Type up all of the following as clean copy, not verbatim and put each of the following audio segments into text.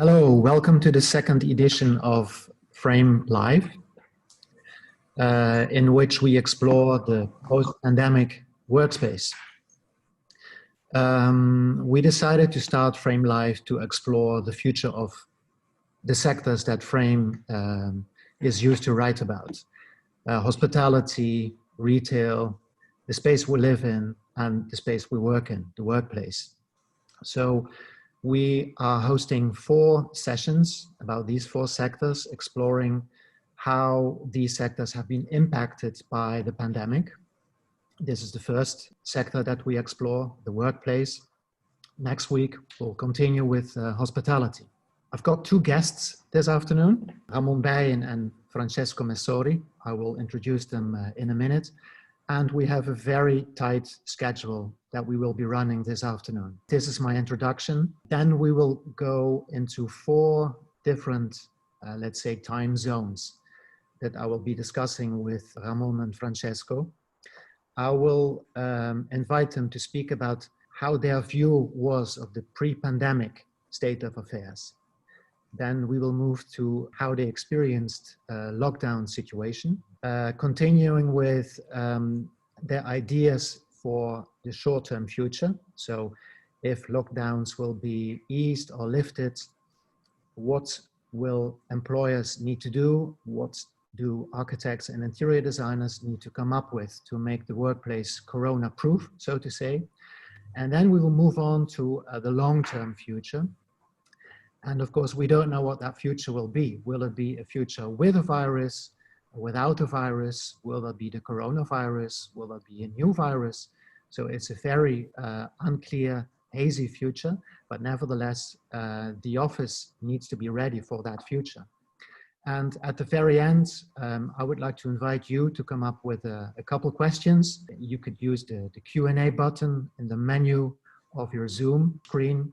Hello, welcome to the second edition of Frame Live, in which we explore the post-pandemic workspace. We decided to start Frame Live to explore the future of the sectors that Frame is used to write about. Hospitality, retail, the space we live in, and the space we work in, the workplace. So we are hosting 4 sessions about these 4 sectors, exploring how these sectors have been impacted by the pandemic. This is the first sector that we explore, the workplace. Next week, we'll continue with hospitality. I've got 2 guests this afternoon, Ramon Beijen and Francesco Messori. I will introduce them in a minute. And we have a very tight schedule that we will be running this afternoon. This is my introduction. Then we will go into 4 different, let's say, time zones that I will be discussing with Ramon and Francesco. I will invite them to speak about how their view was of the pre-pandemic state of affairs. Then we will move to how they experienced lockdown situation, continuing with their ideas for the short-term future. So if lockdowns will be eased or lifted, what will employers need to do? What do architects and interior designers need to come up with to make the workplace corona-proof, so to say? And then we will move on to the long-term future. And of course, we don't know what that future will be. Will it be a future with a virus, or without a virus? Will it be the coronavirus? Will it be a new virus? So it's a very unclear, hazy future, but nevertheless, the office needs to be ready for that future. And at the very end, I would like to invite you to come up with a couple questions. You could use the Q&A button in the menu of your Zoom screen.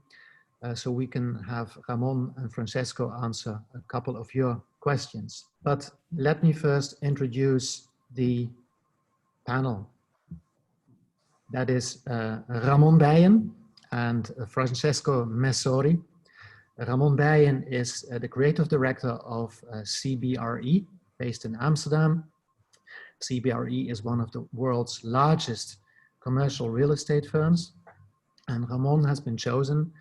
So we can have Ramon and Francesco answer a couple of your questions. But let me first introduce the panel. That is Ramon Beijen and Francesco Messori. Ramon Beijen is the creative director of CBRE, based in Amsterdam. CBRE is one of the world's largest commercial real estate firms. And Ramon has been chosen,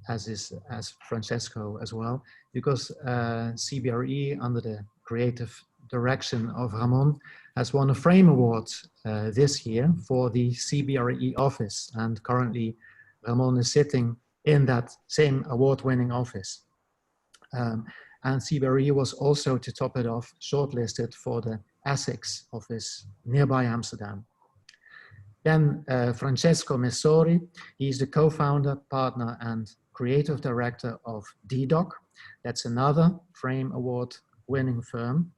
as Francesco as well, because CBRE, under the creative direction of Ramon, has won a Frame Award this year for the CBRE office. And currently, Ramon is sitting in that same award-winning office. And CBRE was also, to top it off, shortlisted for the Essex office nearby Amsterdam. Then Francesco Messori, he's the co-founder, partner, and creative director of DDoc. That's another Frame Award winning firm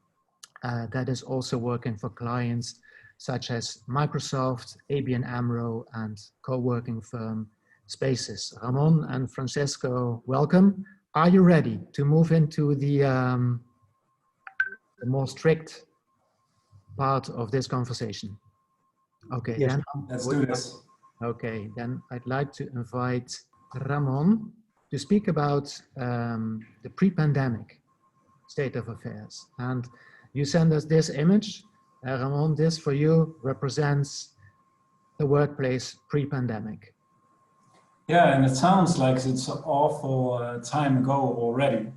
that is also working for clients such as Microsoft, ABN AMRO, and co-working firm Spaces. Ramon and Francesco, welcome. Are you ready to move into the more strict part of this conversation? Okay, yes, then let's do this. Okay, then I'd like to invite Ramon to speak about the pre-pandemic state of affairs. And you send us this image. Ramon, this for you represents the workplace pre-pandemic. Yeah, and it sounds like it's an awful time ago already,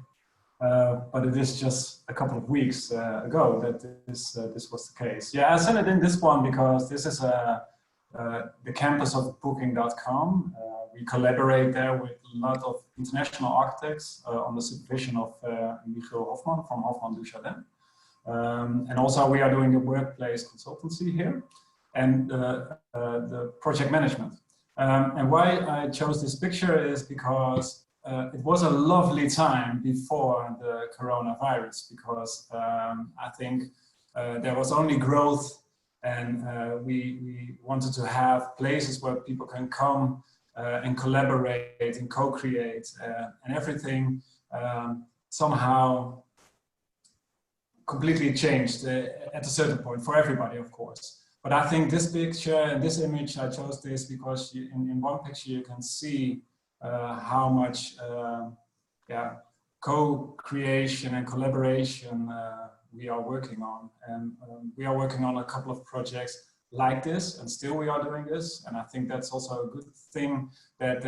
but it is just a couple of weeks ago that this was the case. Yeah, I sent it in this one because this is the campus of Booking.com. We collaborate there with a lot of international architects on the supervision of Michiel Hofman from Hofman Dujardin. And also we are doing the workplace consultancy here and the project management. And why I chose this picture is because it was a lovely time before the coronavirus, because I think there was only growth, and we wanted to have places where people can come and collaborate and co-create, and everything somehow completely changed at a certain point for everybody, of course. But I think this picture and this image, I chose this because in one picture you can see how much co-creation and collaboration we are working on. And we are working on a couple of projects like this, and still we are doing this. And I think that's also a good thing that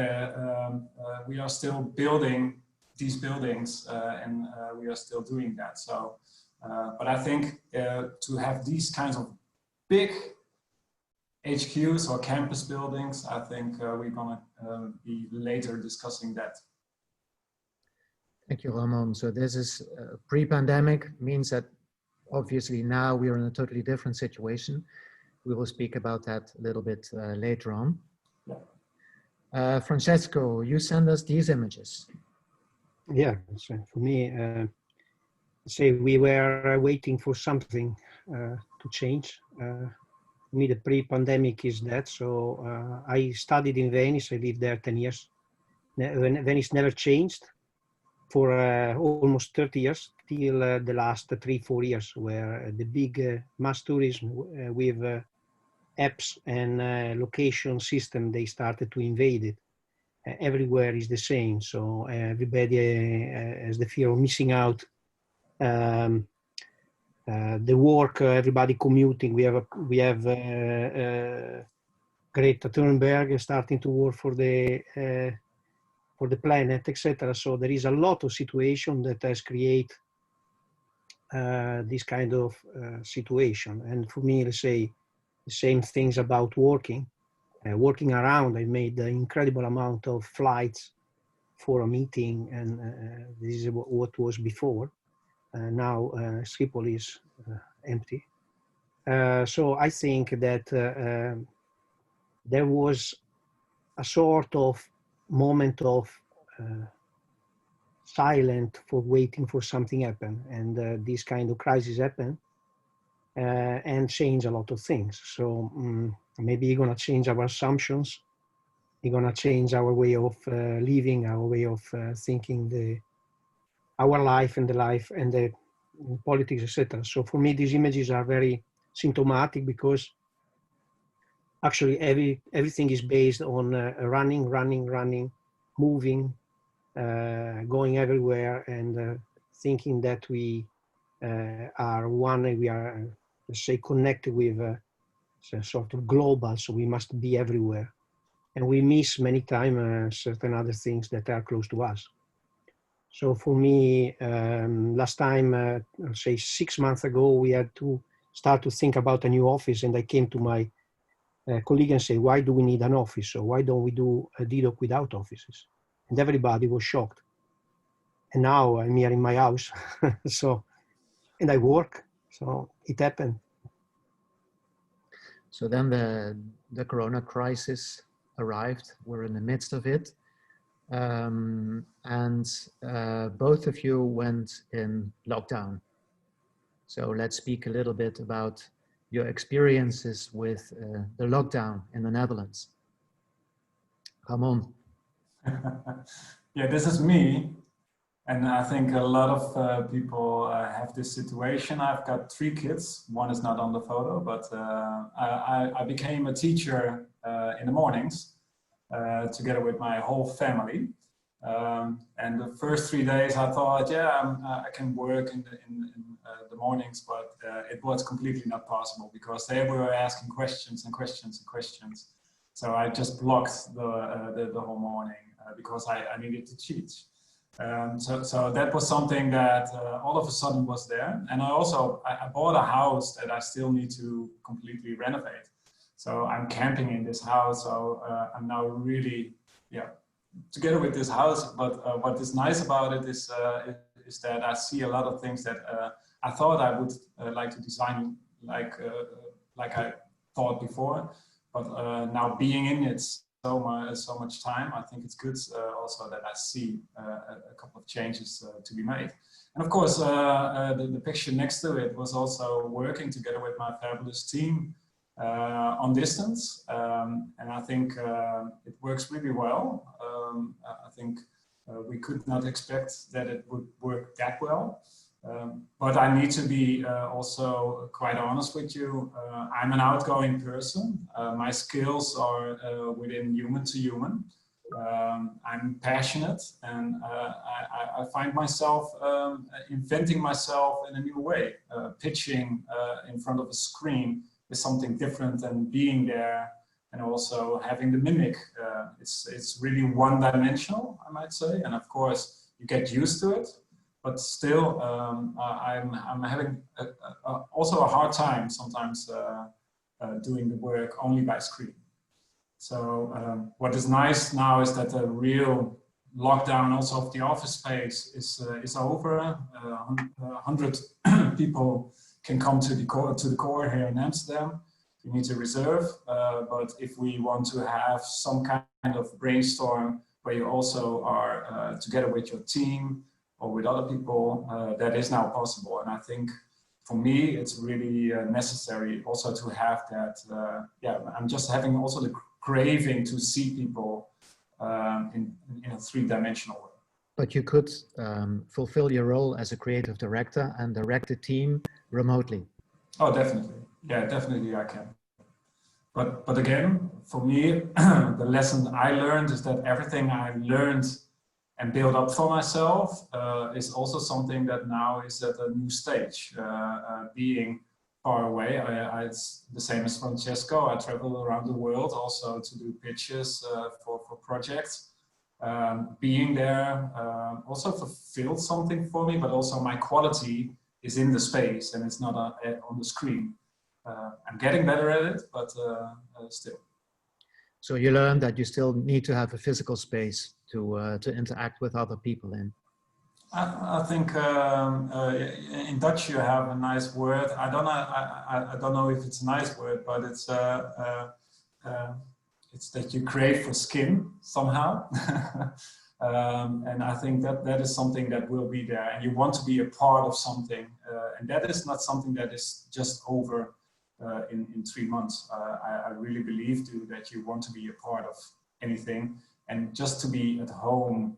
we are still building these buildings and we are still doing that. So, but I think to have these kinds of big HQs or campus buildings, I think we're gonna be later discussing that. Thank you, Ramon. So this is pre-pandemic, means that obviously now we are in a totally different situation. We will speak about that a little bit later on. Yeah. Francesco, you send us these images. Yeah, so for me, say we were waiting for something to change. For me, the pre-pandemic is that. So I studied in Venice. I lived there 10 years. Venice never changed for almost 30 years till the last 3-4 years, where the big mass tourism with apps and location system, they started to invade it. Everywhere is the same, so everybody has the fear of missing out. The work, everybody commuting. We have Greta Thunberg starting to work for the planet, etc. So there is a lot of situation that has created this kind of situation. And for me, let's say the same things about working. Working around, I made an incredible amount of flights for a meeting, and this is what was before. Now Schiphol is empty. So I think that there was a sort of moment of silent for waiting for something happen, and this kind of crisis happened and change a lot of things. So maybe you're gonna change our assumptions. You're gonna change our way of living, our way of thinking our life and the life and the politics, etc. So for me, these images are very symptomatic, because actually everything is based on running, moving, going everywhere, and thinking that we are one, we are, let's say, connected with sort of global, so we must be everywhere. And we miss many times certain other things that are close to us. So for me, last time, say 6 months ago, we had to start to think about a new office, and I came to my colleague and say, why do we need an office? So why don't we do a DDoC without offices? And everybody was shocked. And now I'm here in my house, so, and I work, so it happened. So then the Corona crisis arrived. We're in the midst of it. And both of you went in lockdown. So let's speak a little bit about your experiences with the lockdown in the Netherlands. Ramon. Yeah, this is me. And I think a lot of people have this situation. I've got 3 kids. One is not on the photo, but I became a teacher in the mornings together with my whole family. And the first 3 days I thought, yeah, I can work in the mornings, but it was completely not possible, because they were asking questions and questions and questions. So I just blocked the whole morning because I needed to teach. So that was something that all of a sudden was there. And I bought a house that I still need to completely renovate. So I'm camping in this house. So I'm now really, together with this house. But what is nice about it is that I see a lot of things that I thought I would like to design like I thought before. But now being in it so much time, I think it's good also that I see a couple of changes to be made. And of course, the picture next to it was also working together with my fabulous team on distance. And I think it works really well. I think we could not expect that it would work that well. But I need to be also quite honest with you. I'm an outgoing person. My skills are within human to human. I'm passionate, and I find myself inventing myself in a new way. Pitching in front of a screen is something different than being there, and also having the mimic. It's really one-dimensional, I might say, and of course you get used to it. But still, I'm having also a hard time sometimes doing the work only by screen. So what is nice now is that the real lockdown also of the office space is over. 100 people can come to the core here in Amsterdam. You need to reserve, but if we want to have some kind of brainstorm where you also are together with your team or with other people, that is now possible. And I think for me, it's really necessary also to have that. Yeah, I'm just having also the craving to see people in a three-dimensional way. But you could fulfill your role as a creative director and direct the team remotely. Oh, definitely. Yeah, definitely I can. But again, for me, the lesson I learned is that everything I learned and build up for myself is also something that now is at a new stage. Being far away, it's the same as Francesco. I travel around the world also to do pitches for projects. Being there also fulfilled something for me, but also my quality is in the space and it's not on the screen. I'm getting better at it, but still. So you learned that you still need to have a physical space to interact with other people in. I think in Dutch you have a nice word. I don't know if it's a nice word, but it's that you crave for skin somehow. And I think that is something that will be there, and you want to be a part of something, and that is not something that is just over in 3 months. I really believe that you want to be a part of anything, and just to be at home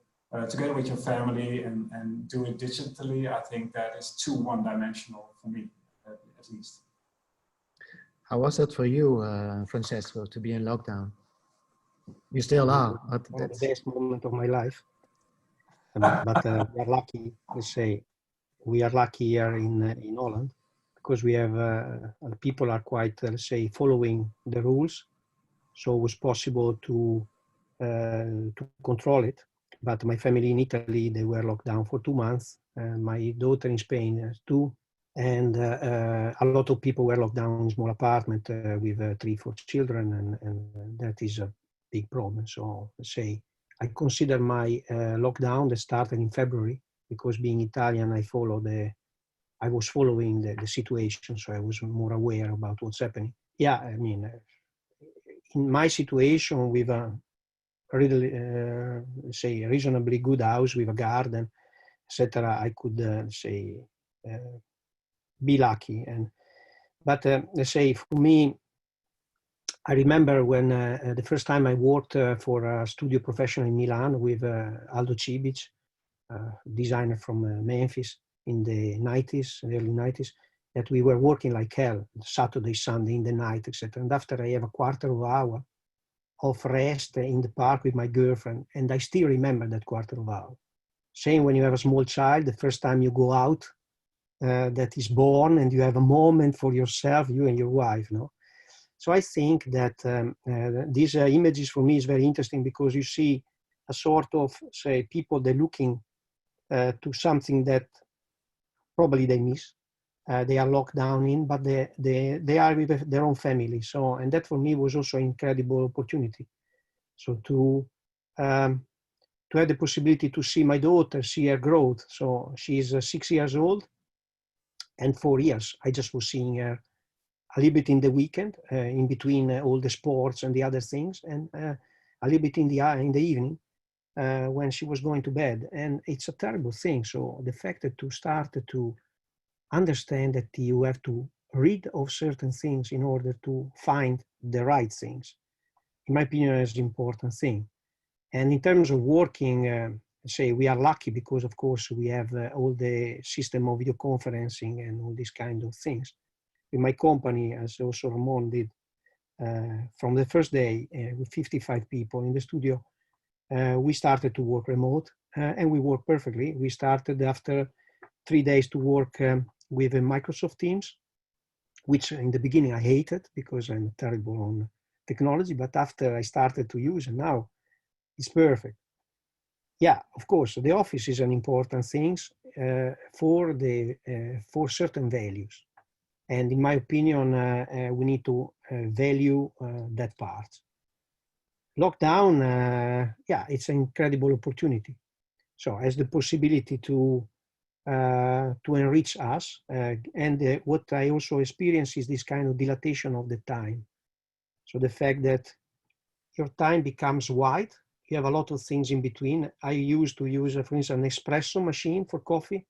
together with your family and do it digitally, I think that is too one-dimensional for me, at least. How was it for you, Francesco, to be in lockdown? You still are. But one of the best moments of my life. But we are lucky, let's say, we are lucky here in Holland, because we have people are quite, let's say, following the rules. So it was possible to control it. But my family in Italy, they were locked down for 2 months. My daughter in Spain too. And a lot of people were locked down in small apartment with 3-4 children, and that is a big problem. So let's say I consider my lockdown that started in February, because being Italian, I was following the situation, so I was more aware about what's happening. Yeah, I mean, in my situation with a really, say, reasonably good house with a garden, etc., I could say be lucky. But let's say for me, I remember when the first time I worked for a studio professional in Milan with Aldo Cibic, designer from Memphis in the 90s, early 90s, that we were working like hell, Saturday, Sunday, in the night, etc. And after I have a quarter of an hour of rest in the park with my girlfriend, and I still remember that quarter of an hour. Same when you have a small child, the first time you go out, that is born, and you have a moment for yourself, you and your wife, no? So I think that these images for me is very interesting, because you see a sort of, say, people, they're looking to something that probably they miss. They are locked down in, but they are with their own family. So, and that for me was also an incredible opportunity. So to have the possibility to see my daughter, see her growth. So she's 6 years old, and 4 years. I just was seeing her a little bit in the weekend, in between all the sports and the other things, and a little bit in the evening when she was going to bed. And it's a terrible thing. So the fact that to start to understand that you have to read of certain things in order to find the right things, in my opinion, is the important thing. And in terms of working, say we are lucky because, of course, we have all the system of video conferencing and all these kind of things. In my company, as also Ramon did, from the first day with 55 people in the studio, we started to work remote, and we worked perfectly. We started after 3 days to work with Microsoft Teams, which in the beginning I hated because I'm terrible on technology, but after I started to use it now, it's perfect. Yeah, of course, the office is an important thing for certain values. And in my opinion, we need to value that part. Lockdown, yeah, it's an incredible opportunity. So has the possibility to enrich us. And what I also experience is this kind of dilatation of the time. So the fact that your time becomes wide, you have a lot of things in between. I used to use, for instance, an espresso machine for coffee.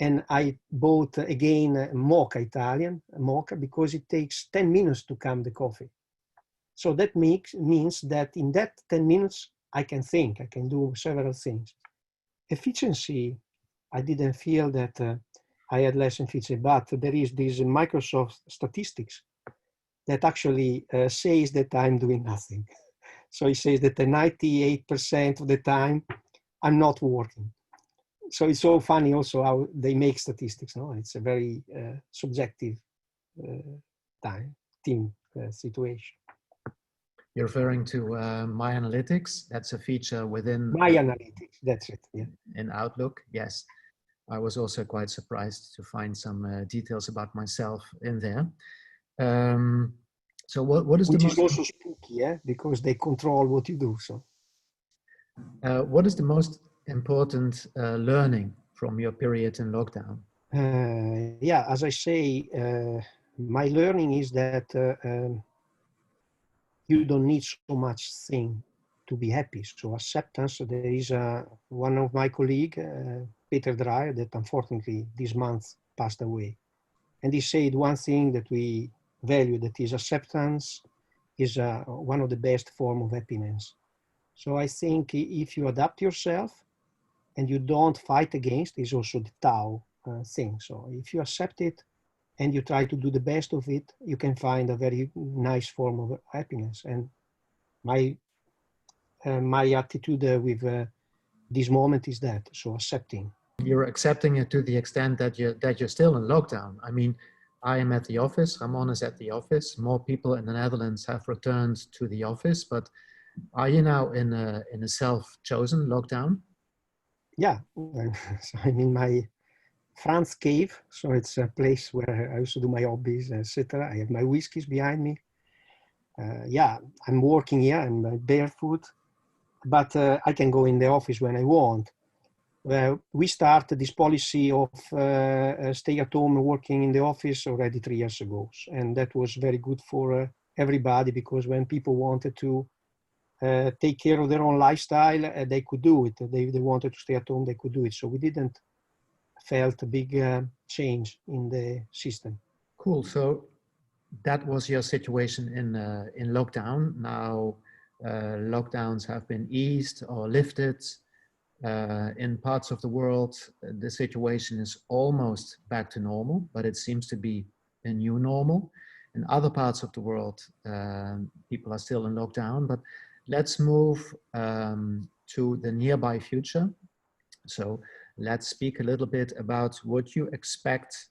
And I bought again mocha, Italian mocha, because it takes 10 minutes to come the coffee. So that means that in that 10 minutes, I can think, I can do several things. Efficiency, I didn't feel that I had less efficiency, but there is this Microsoft statistics that actually says that I'm doing nothing. So it says that 98% of the time I'm not working. So it's so funny also how they make statistics. No, it's a very subjective team situation. You're referring to My Analytics. That's a feature within My Analytics. That's it. Yeah. In Outlook. Yes, I was also quite surprised to find some details about myself in there. So what is which the is also spooky, yeah, because they control what you do. So, what is the most important learning from your period in lockdown? Yeah, as I say, my learning is that you don't need so much thing to be happy. So acceptance, there is one of my colleagues, Peter Dreyer, that unfortunately this month passed away. And he said one thing that we value, that is acceptance is one of the best form of happiness. So I think if you adapt yourself and you don't fight against, is also the Tao thing. So if you accept it and you try to do the best of it, you can find a very nice form of happiness. And my attitude with this moment is that, so accepting. You're accepting it to the extent that you're still in lockdown. I mean, I am at the office, Ramon is at the office. More people in the Netherlands have returned to the office, but are you now in a self-chosen lockdown? Yeah, so I'm in my Franz cave. So it's a place where I also do my hobbies, etc. I have my whiskeys behind me. Yeah, I'm working here, I'm barefoot, but I can go in the office when I want. We started this policy of stay at home working in the office already 3 years ago. And that was very good for everybody, because when people wanted to take care of their own lifestyle, they could do it. They wanted to stay at home, they could do it. So we didn't felt a big change in the system. Cool. So that was your situation in lockdown. Now lockdowns have been eased or lifted. In parts of the world, the situation is almost back to normal, but it seems to be a new normal. In other parts of the world, people are still in lockdown, but let's move to the nearby future. So let's speak a little bit about what you expect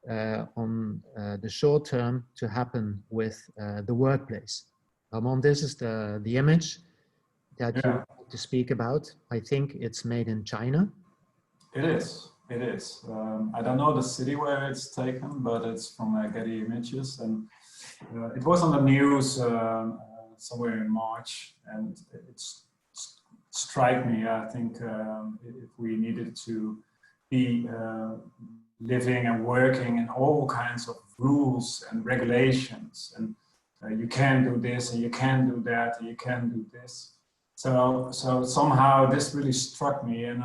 on the short term to happen with the workplace. Ramon, this is the image that you want to speak about. I think it's made in China. It is. It is. I don't know the city where it's taken, but it's from Getty Images, and it was on the news somewhere in March, and it's struck me. I think if we needed to be living and working in all kinds of rules and regulations, and you can do this and you can do that and you can do this. So somehow this really struck me, and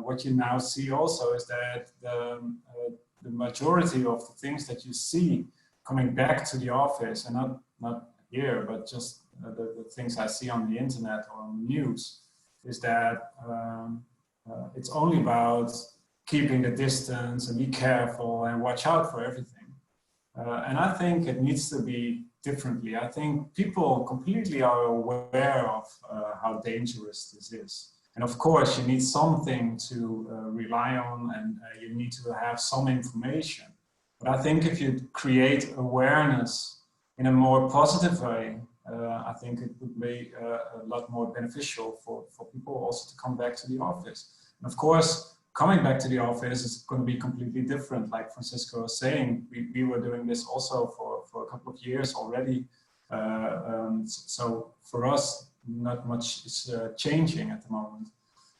what you now see also is that the majority of the things that you see coming back to the office, and not here, but just the things I see on the internet or on the news, is that it's only about keeping the distance and be careful and watch out for everything. And I think it needs to be differently. I think people completely are aware of how dangerous this is. And of course, you need something to rely on, and you need to have some information. But I think if you create awareness in a more positive way, I think it would be a lot more beneficial for people also to come back to the office. And of course, coming back to the office is going to be completely different. Like Francesco was saying, we were doing this also for a couple of years already. So for us, not much is changing at the moment.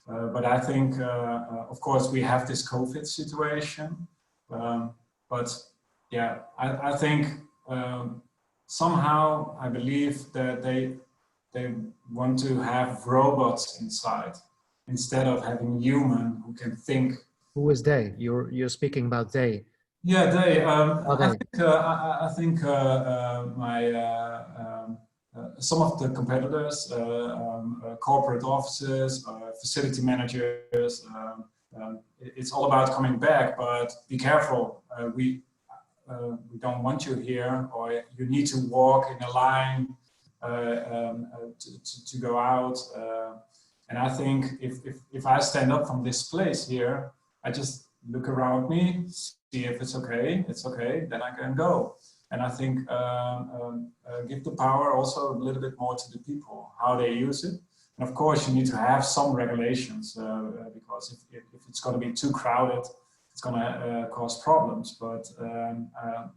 But I think, of course, we have this COVID situation. But yeah, I think somehow I believe that they want to have robots inside instead of having human who can think. Who is they? You're speaking about they. Yeah, they. They? I think some of the competitors, corporate offices, facility managers. It's all about coming back, but be careful. We don't want you here, or you need to walk in a line to go out. And I think if I stand up from this place here, I just look around me, see if it's okay, then I can go. And I think give the power also a little bit more to the people, how they use it. And of course, you need to have some regulations because if it's going to be too crowded, it's going to cause problems. But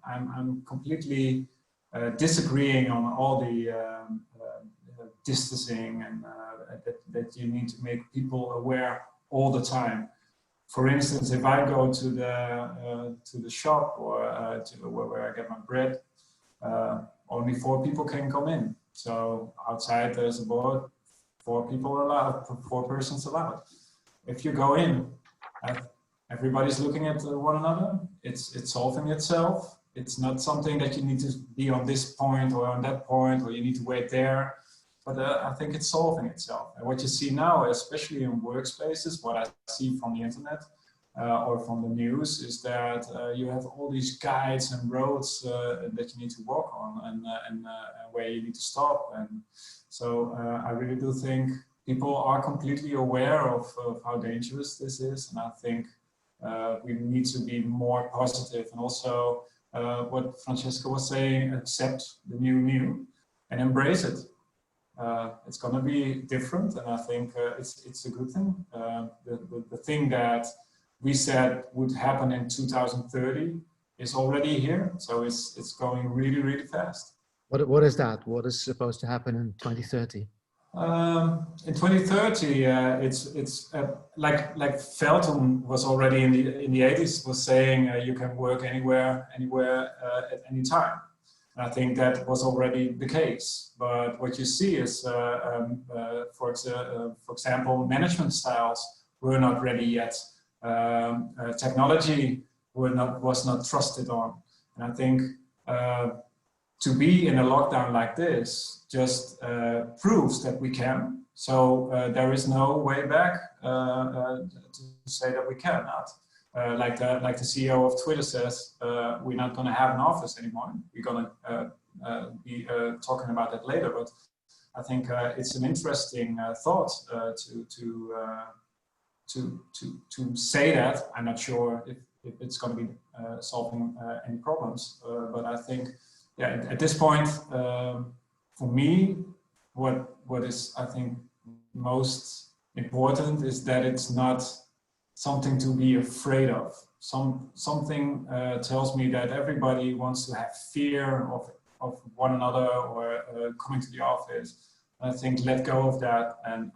I'm completely disagreeing on all the distancing and that you need to make people aware all the time. For instance, if I go to the shop or to where I get my bread, only 4 people can come in. So outside there's a board, 4 people allowed, 4 persons allowed. If you go in, everybody's looking at one another. It's solving itself. It's not something that you need to be on this point or on that point, or you need to wait there. But I think it's solving itself. And what you see now, especially in workspaces, what I see from the internet or from the news, is that you have all these guides and roads that you need to walk on and where you need to stop. And so I really do think people are completely aware of how dangerous this is. And I think we need to be more positive. And also what Francesco was saying, accept the new and embrace it. It's going to be different, and I think it's a good thing. The thing that we said would happen in 2030 is already here, so it's going really, really fast. What is that? What is supposed to happen in 2030? In 2030, it's like Felton was already in the 80s was saying you can work anywhere at any time. And I think that was already the case. But what you see is, for example, management styles were not ready yet. Technology was not trusted on. And I think to be in a lockdown like this just proves that we can. So there is no way back to say that we cannot. Like the CEO of Twitter says, we're not going to have an office anymore. We're going to be talking about that later. But I think it's an interesting thought to say that. I'm not sure if it's going to be solving any problems. But I think, yeah, at this point, for me, what is I think most important is that it's not something to be afraid of. Something tells me that everybody wants to have fear of one another or coming to the office. I think let go of that and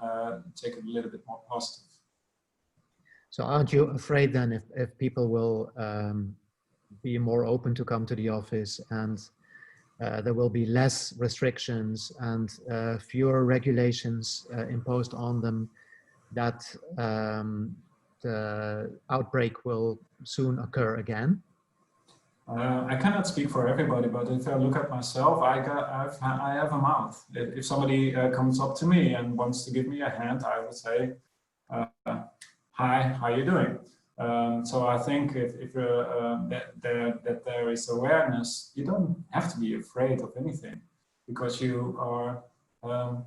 take it a little bit more positive. So aren't you afraid then if people will be more open to come to the office, and there will be less restrictions and fewer regulations imposed on them, that the outbreak will soon occur again? I cannot speak for everybody, but if I look at myself, I have a mouth. If somebody comes up to me and wants to give me a hand, I would say, hi, how are you doing? So I think if that there is awareness, you don't have to be afraid of anything because you are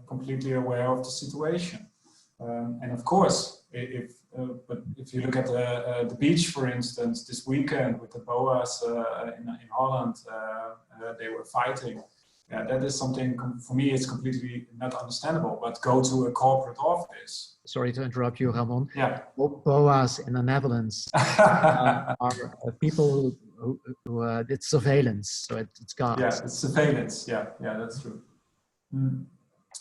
completely aware of the situation. And of course, but if you look at the beach, for instance, this weekend with the boas in Holland, they were fighting. Yeah, that is something for me. It's completely not understandable. But go to a corporate office. Sorry to interrupt you, Ramon. Yeah. BOA's in the Netherlands are people who it's surveillance, so it's guards. Yeah, it's surveillance. Yeah, that's true.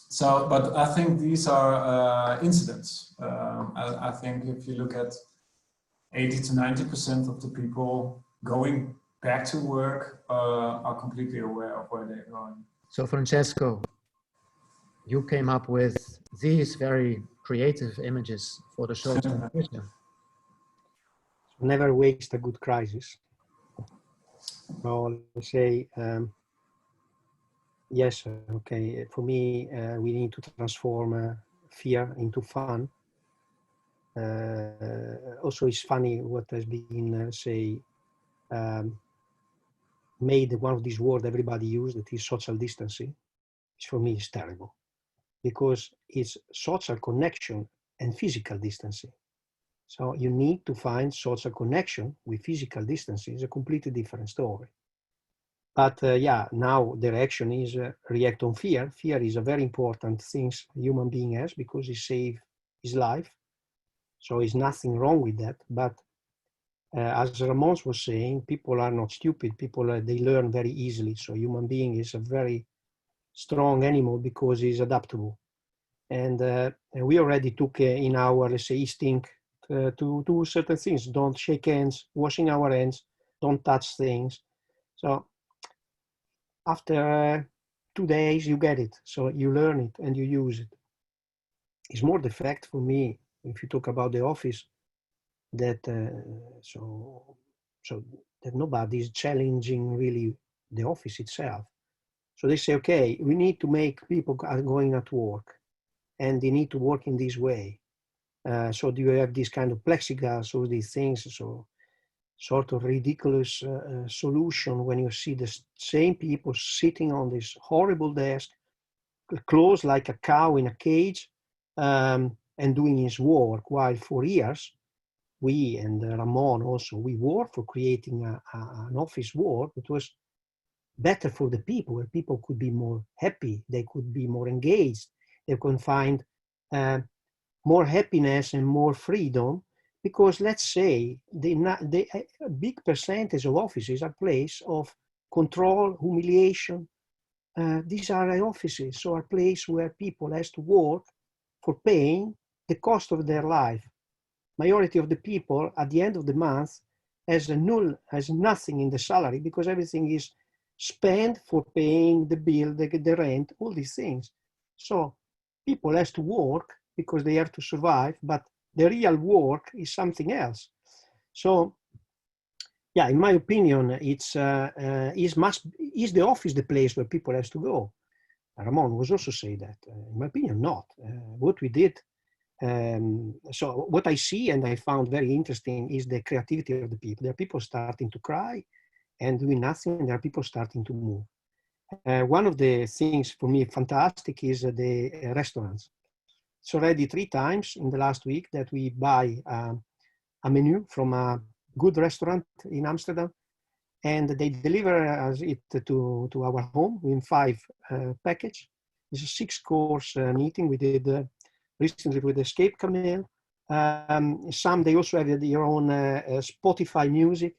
So, but I think these are incidents. I think if you look at 80 to 90% of the people going back to work are completely aware of where they're going. So Francesco, you came up with these very creative images for the short-term future. Never waste a good crisis. So let's say, yes, okay, for me, we need to transform fear into fun. Also, it's funny what has been, made one of these words everybody use, that is social distancing, which for me is terrible because it's social connection and physical distancing. So you need to find social connection with physical distancing. It's a completely different story. But yeah, now the reaction is react on fear. Fear is a very important thing a human being has because it saves his life. So there's nothing wrong with that. But as Ramon was saying, people are not stupid. People, they learn very easily. So human being is a very strong animal because he's adaptable. And we already took in our, let's say, instinct to do certain things. Don't shake hands, washing our hands, don't touch things. So after 2 days, you get it. So you learn it and you use it. It's more the fact for me, if you talk about the office, that so that nobody is challenging really the office itself. So they say, okay, we need to make people going at work and they need to work in this way. So do you have this kind of plexiglass or these things? So sort of ridiculous solution when you see the same people sitting on this horrible desk, closed like a cow in a cage, and doing his work, while for years, we and Ramon also, we worked for creating an office work that was better for the people, where people could be more happy, they could be more engaged, they could find more happiness and more freedom, because let's say a big percentage of offices are place of control, humiliation. These are offices, so a place where people has to work for paying the cost of their life. Majority of the people at the end of the month has nothing in the salary because everything is spent for paying the bill, the rent, all these things. So people has to work because they have to survive, but the real work is something else. So yeah, in my opinion, it's is the office the place where people has to go? Ramon was also say that. In my opinion, not. What we did. So what I see and I found very interesting is the creativity of the people. There are people starting to cry and doing nothing. There are people starting to move. One of the things for me fantastic is the restaurants. It's already 3 times in the last week that we buy a menu from a good restaurant in Amsterdam, and they deliver us it to our home in 5 package. It's a 6-course meeting we did recently with Escape Camel. Some, they also have their own Spotify music.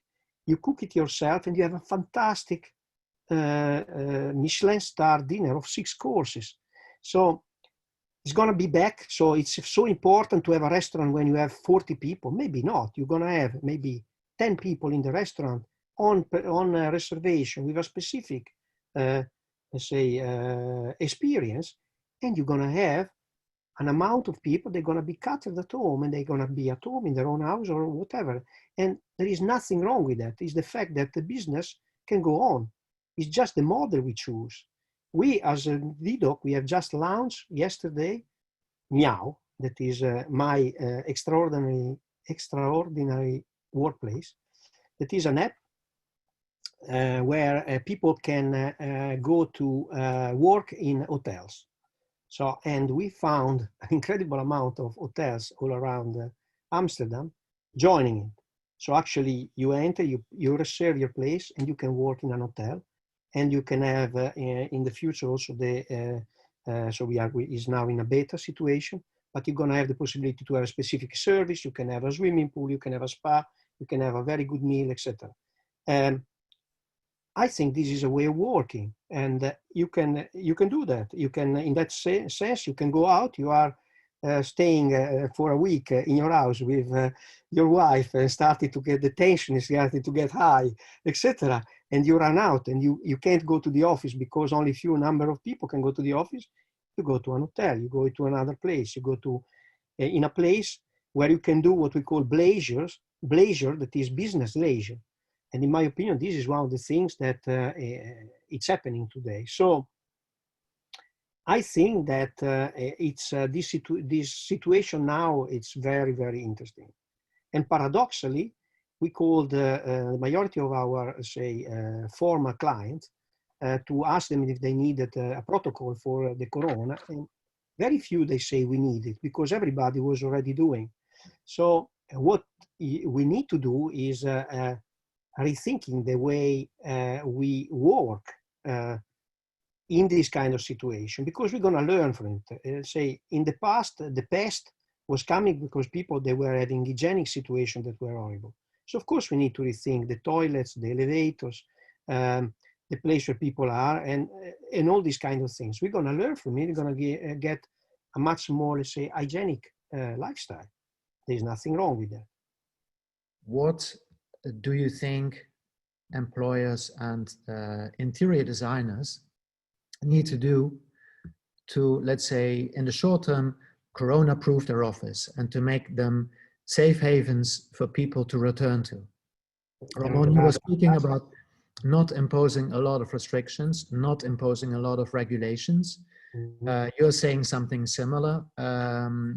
You cook it yourself and you have a fantastic Michelin star dinner of 6 courses. So it's going to be back. So it's so important to have a restaurant when you have 40 people. Maybe not. You're going to have maybe 10 people in the restaurant on a reservation with a specific, let's say, experience. And you're going to have an amount of people, they're going to be catered at home and they're going to be at home in their own house or whatever. And there is nothing wrong with that. It's the fact that the business can go on. It's just the model we choose. We as a VDOC, we have just launched yesterday Meow, that is my extraordinary Extraordinary Workplace. That is an app where people can go to work in hotels. So, and we found an incredible amount of hotels all around Amsterdam joining it. So actually you enter, you reserve your place and you can work in an hotel, and you can have in the future also the, so is now in a beta situation, but you're gonna have the possibility to have a specific service. You can have a swimming pool, you can have a spa, you can have a very good meal, etc. I think this is a way of working, and you can do that. You can, in that sense, you can go out. You are staying for a week in your house with your wife, and started to get the tension is starting to get high, etc. And you run out, and you can't go to the office because only few number of people can go to the office. You go to an hotel. You go to another place. You go to in a place where you can do what we call leisure, that is business leisure. And in my opinion, this is one of the things that it's happening today. So I think that it's this situation now, it's very, very interesting. And paradoxically, we called the majority of our, say, former clients to ask them if they needed a protocol for the corona. And very few, they say we need it, because everybody was already doing. So what we need to do is rethinking the way we work in this kind of situation, because we're going to learn from it. Say in the past, the pest was coming because people, they were having hygienic situations that were horrible. So of course we need to rethink the toilets, the elevators, the place where people are, and all these kind of things. We're going to learn from it. We're going to get a much more, let's say, hygienic lifestyle. There's nothing wrong with that. What do you think employers and interior designers need to do to, let's say, in the short term, corona-proof their office and to make them safe havens for people to return to? Ramon, you were speaking about not imposing a lot of restrictions, not imposing a lot of regulations. You're saying something similar.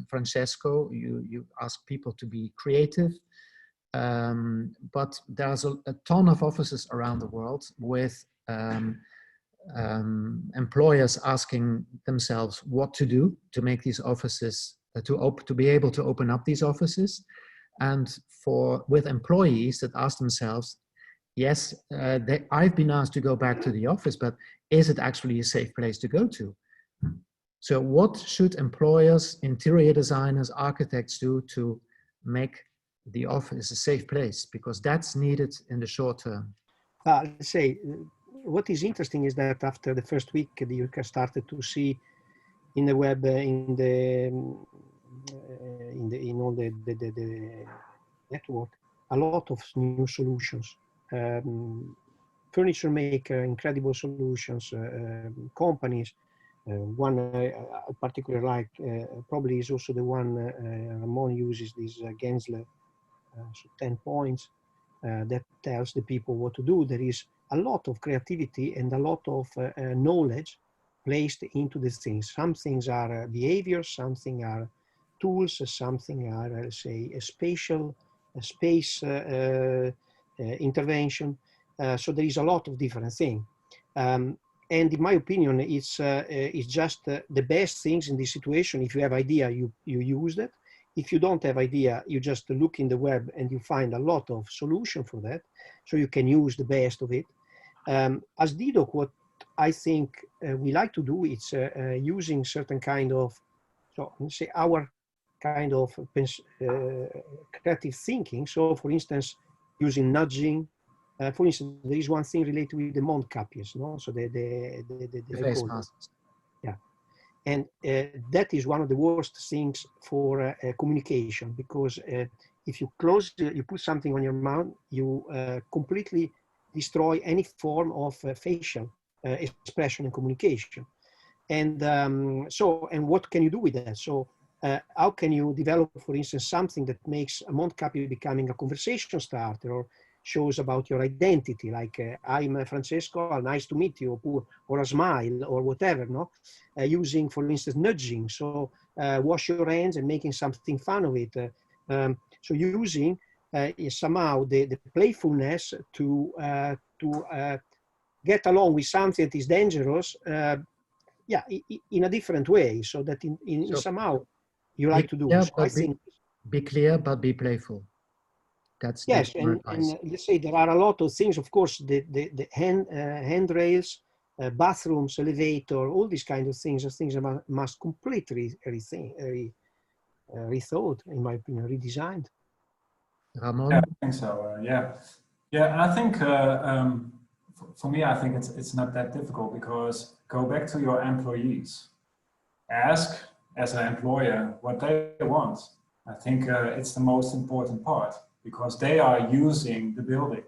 Francesco, you ask people to be creative. But there's a ton of offices around the world with employers asking themselves what to do to make these offices, to be able to open up these offices. And with employees that ask themselves, yes, I've been asked to go back to the office, but is it actually a safe place to go to? So what should employers, interior designers, architects do to make the office a safe place? Because that's needed in the short term. Let's say, what is interesting is that after the first week, you started to see in the web, in all the network, a lot of new solutions. Furniture maker, incredible solutions, companies. One I particularly like probably is also the one Ramon uses, this Gensler, so 10 points that tells the people what to do. There is a lot of creativity and a lot of knowledge placed into the things. Some things are behaviors, something are tools, something are, say, a space intervention. So there is a lot of different things. And in my opinion, it's just the best things in this situation. If you have idea, you use that. If you don't have idea, you just look in the web and you find a lot of solution for that. So you can use the best of it. As DDoC, what I think we like to do is using certain kind of, so let's say our kind of creative thinking. So for instance, using nudging. For instance, there is one thing related with the Mondkapjes, no? So the face masks. Yeah, and that is one of the worst things for communication, because if you you put something on your mouth, you completely destroy any form of facial expression and communication. And and what can you do with that? So how can you develop, for instance, something that makes a Mondkapje becoming a conversation starter, or shows about your identity, like I'm Francesco, nice to meet you, or a smile, or whatever, no? Using, for instance, nudging, so wash your hands and making something fun of it. So using somehow the playfulness to get along with something that is dangerous, yeah, in a different way, so that in somehow you like to do. Yeah, So I think be clear, but be playful. That's yes, your advice. and let's say there are a lot of things. Of course, the handrails, bathrooms, elevator, all these kind of things are things that must completely rethought, in my opinion, redesigned. Ramon? Yeah, I think so. Yeah. I think for me, I think it's not that difficult, because go back to your employees, ask as an employer what they want. I think it's the most important part, because they are using the building,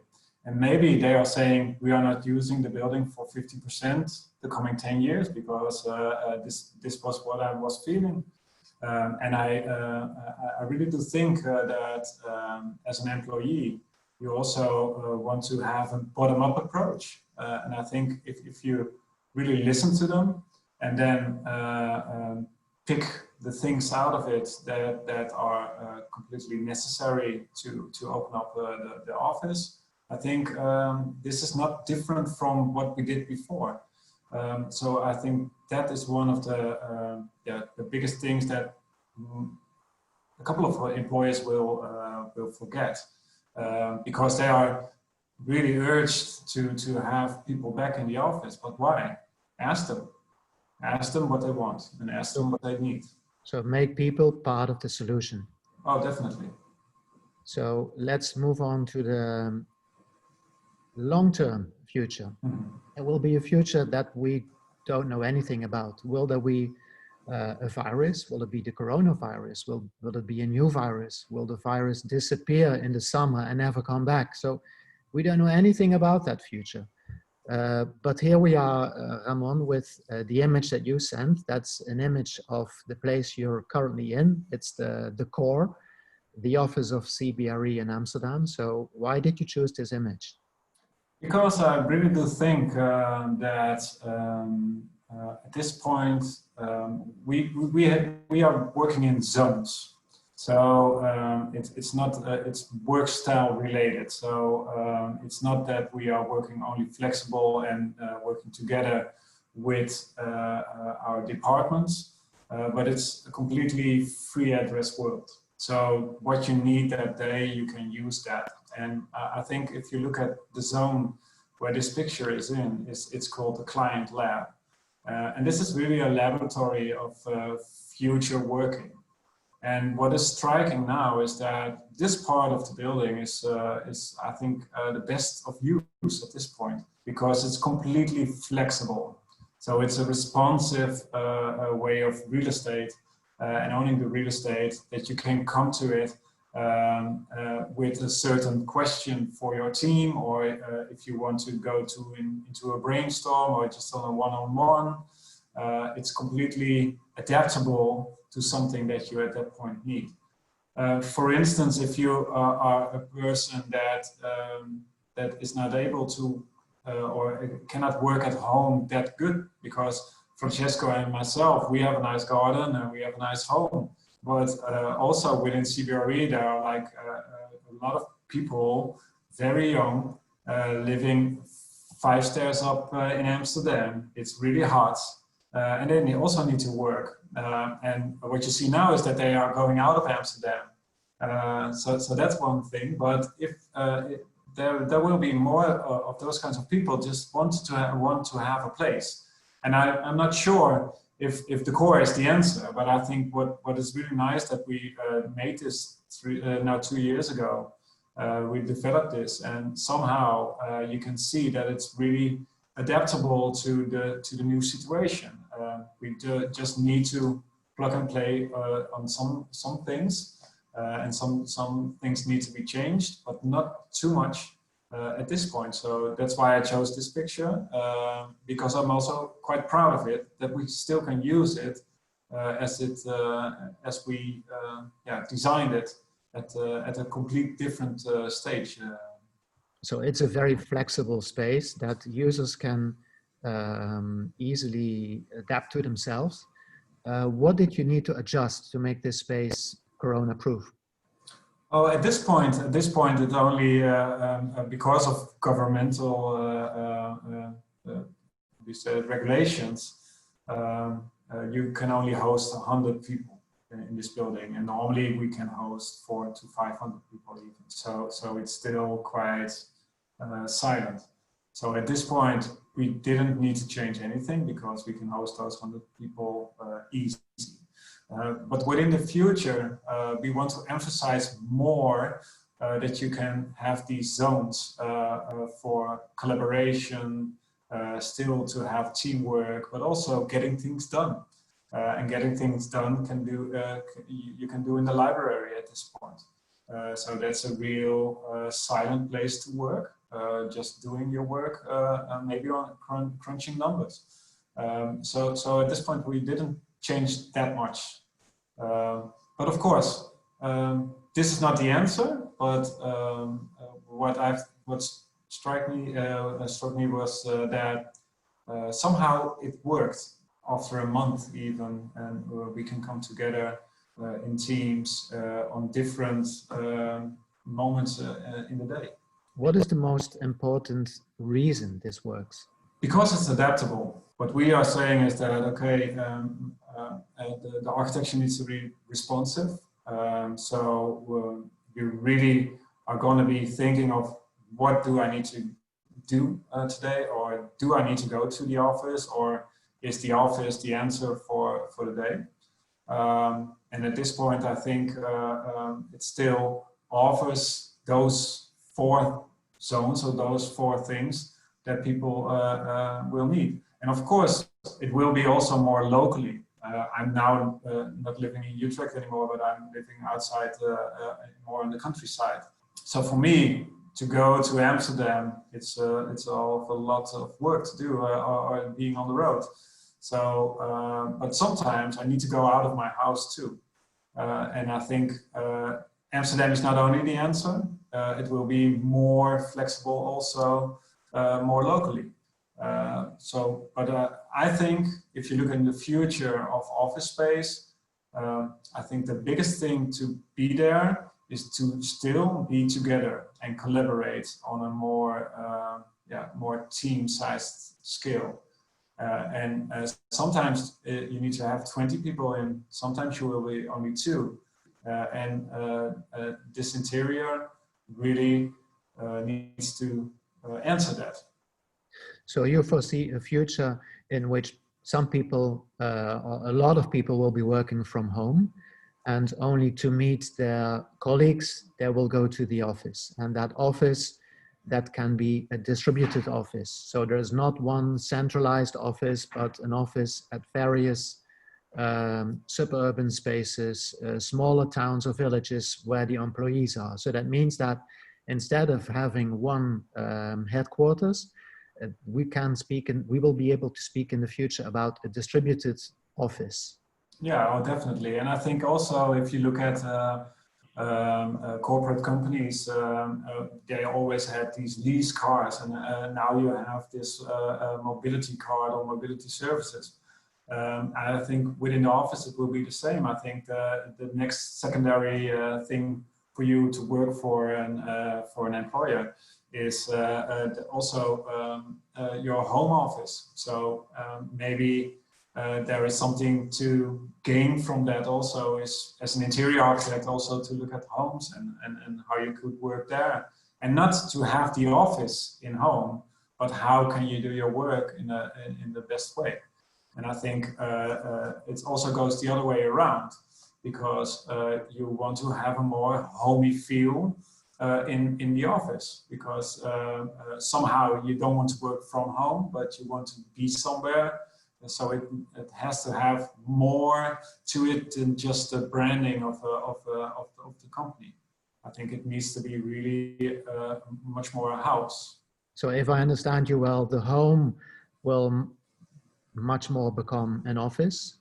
and maybe they are saying we are not using the building for 50% the coming 10 years because this was what I was feeling. And I really do think that as an employee, you also want to have a bottom-up approach. And I think if you really listen to them and then pick the things out of it that are completely necessary to open up the office, I think this is not different from what we did before. So I think that is one of the biggest things that a couple of employers will forget, because they are really urged to have people back in the office. But why? Ask them what they want, and ask them what they need. So make people part of the solution. Oh, definitely. So let's move on to the long-term future. Mm-hmm. It will be a future that we don't know anything about. Will there be a virus? Will it be the coronavirus? Will it be a new virus? Will the virus disappear in the summer and never come back? So we don't know anything about that future. But here we are, Ramon, with the image that you sent. That's an image of the place you're currently in. It's the core, the office of CBRE in Amsterdam. So why did you choose this image? Because I really do think that at this point we are working in zones. So it's not it's work style related. So it's not that we are working only flexible and working together with our departments, but it's a completely free address world. So what you need that day, you can use that. And I think if you look at the zone where this picture is in, it's called the client lab. And this is really a laboratory of future working. And what is striking now is that this part of the building is I think, the best of use at this point, because it's completely flexible. So it's a responsive way of real estate and owning the real estate, that you can come to it with a certain question for your team, or if you want to go into a brainstorm or just on a one-on-one, it's completely adaptable to something that you at that point need. For instance, if you are a person that is not able to or cannot work at home that good, because Francesco and myself, we have a nice garden and we have a nice home. But also within CBRE, there are like a lot of people, very young, living 5 stairs up in Amsterdam. It's really hot. And then they also need to work. And what you see now is that they are going out of Amsterdam. So that's one thing. But if there will be more of those kinds of people just want to have a place. And I'm not sure if the core is the answer, but I think what is really nice that we made this now 2 years ago. We developed this, and somehow you can see that it's really adaptable to the new situation. We just need to plug and play on some things, and some things need to be changed, but not too much at this point. So that's why I chose this picture, because I'm also quite proud of it, that we still can use it as we designed it at a complete different stage. So it's a very flexible space that users can easily adapt to themselves. What did you need to adjust to make this space corona-proof? Oh, at this point, it's only because of governmental we said regulations. You can only host 100 people in this building, and normally we can host 400 to 500 people even. So it's still quite silent. So at this point, we didn't need to change anything because we can host those 100 people easy. But within the future, we want to emphasize more that you can have these zones for collaboration, still to have teamwork, but also getting things done. And getting things done you can do in the library at this point. So that's a real silent place to work, just doing your work, maybe on crunching numbers. So at this point, we didn't change that much. But of course, this is not the answer, but what struck me was that somehow it worked after a month even, and we can come together in teams on different moments in the day. What is the most important reason this works? Because it's adaptable. What we are saying is that, okay, the architecture needs to be responsive. So we really are going to be thinking of what do I need to do today, or do I need to go to the office, or is the office the answer for the day? And at this point, I think it still offers those 4 zones, or those 4 things that people will need. And of course, it will be also more locally. I'm now not living in Utrecht anymore, but I'm living outside, more on the countryside. So for me, to go to Amsterdam, it's a lot of work to do, or being on the road. So, but sometimes I need to go out of my house too. And I think Amsterdam is not only the answer, it will be more flexible also, more locally. But I think if you look in the future of office space, I think the biggest thing to be there is to still be together and collaborate on a more team-sized scale. And sometimes you need to have 20 people in, sometimes you will be only 2. And this interior really needs to answer that. So you foresee a future in which some people, or a lot of people, will be working from home, and only to meet their colleagues, they will go to the office. And that office, that can be a distributed office. So there is not one centralized office, but an office at various suburban spaces, smaller towns or villages where the employees are. So that means that instead of having one headquarters, we will be able to speak in the future about a distributed office. Yeah, oh, definitely. And I think also if you look at corporate companies, they always had these lease cars, and now you have this mobility card or mobility services. I think within the office it will be the same. I think the next secondary thing for you to work for an employer is also your home office. So maybe there is something to gain from that also, is as an interior architect also to look at homes and how you could work there, and not to have the office in home, but how can you do your work in the best way. And I think it also goes the other way around, because you want to have a more homey feel in the office, because somehow you don't want to work from home, but you want to be somewhere. So it has to have more to it than just the branding of the company. I think it needs to be really much more a house. So if I understand you well, the home will much more become an office.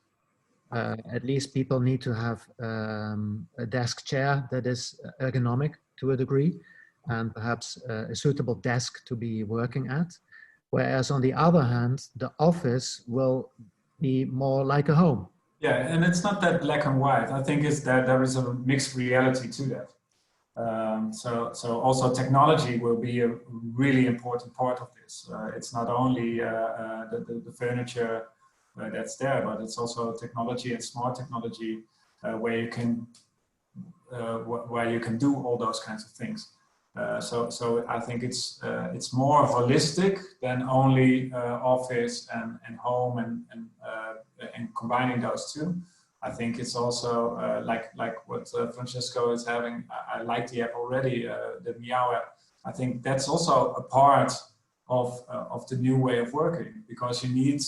At least people need to have a desk chair that is ergonomic to a degree, and perhaps a suitable desk to be working at. Whereas on the other hand, the office will be more like a home. Yeah, and it's not that black and white. I think it's that there is a mixed reality to that. So also technology will be a really important part of this. It's not only the furniture that's there, but it's also technology and smart technology where you can do all those kinds of things. So I think it's more holistic than only office and home and combining those two. I think it's also like what Francesco is having. I like the app already, the Meow app. I think that's also a part of the new way of working, because you need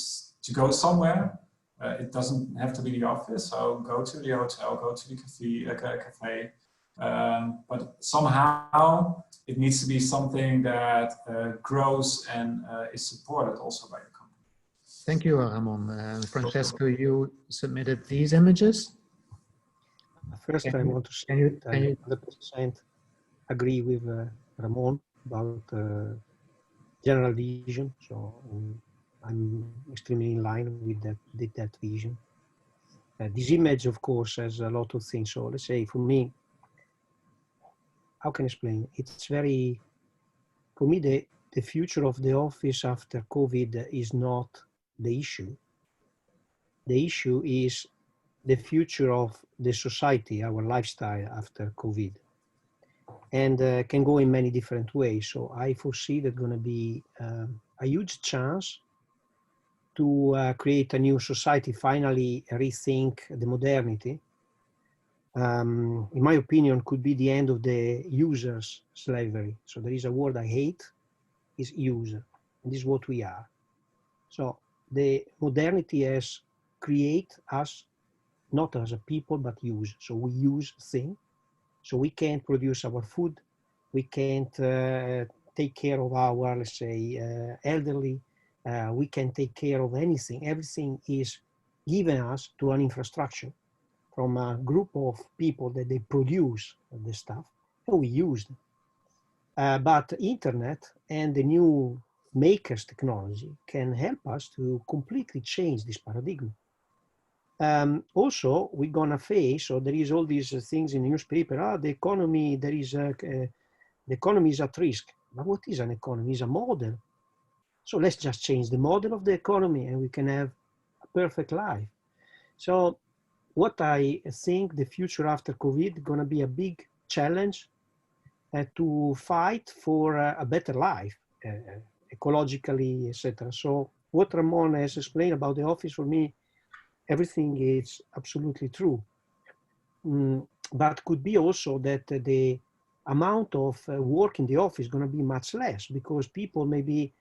to go somewhere. It doesn't have to be the office, so go to the hotel, go to the cafe. But somehow it needs to be something that grows and is supported also by the company. Thank you, Ramon. Francesco, you submitted these images. First, I want to say that I 100% agree with Ramon about general vision. So I'm extremely in line with that vision. This image, of course, has a lot of things. So let's say for me, how can I explain? It's very, for me, the future of the office after COVID is not the issue. The issue is the future of the society, our lifestyle after COVID. And can go in many different ways. So I foresee there's going to be a huge chance to create a new society, finally rethink the modernity. In my opinion, could be the end of the user's slavery. So there is a word I hate, is user. And this is what we are. So the modernity has create us not as a people, but use. So we use things. So we can't produce our food. We can't take care of our, let's say, elderly. We can take care of anything. Everything is given us to an infrastructure from a group of people that they produce the stuff, and we use them. But internet and the new makers technology can help us to completely change this paradigm. Also, we're gonna face, so there is all these things in the newspaper, the economy, the economy is at risk. But what is an economy? It's a model. So let's just change the model of the economy and we can have a perfect life. So what I think the future after COVID is gonna be a big challenge to fight for a better life, ecologically, etc. So what Ramon has explained about the office, for me, everything is absolutely true. But could be also that the amount of work in the office is going to be much less, because people maybe,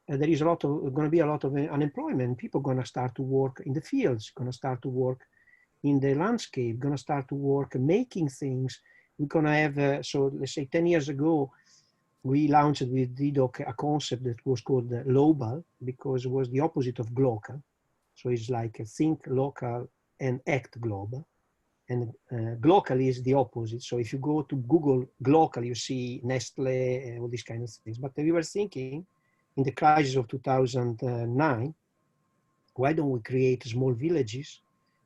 there is going to be a lot of unemployment. People are going to start to work in the fields, going to start to work in the landscape, going to start to work making things. We're going to have, so let's say 10 years ago, we launched with DDoC a concept that was called global, because it was the opposite of glocal. So it's like think local and act global. And glocal is the opposite. So if you go to Google glocal, you see Nestle, all these kind of things. But we were thinking in the crisis of 2009, why don't we create small villages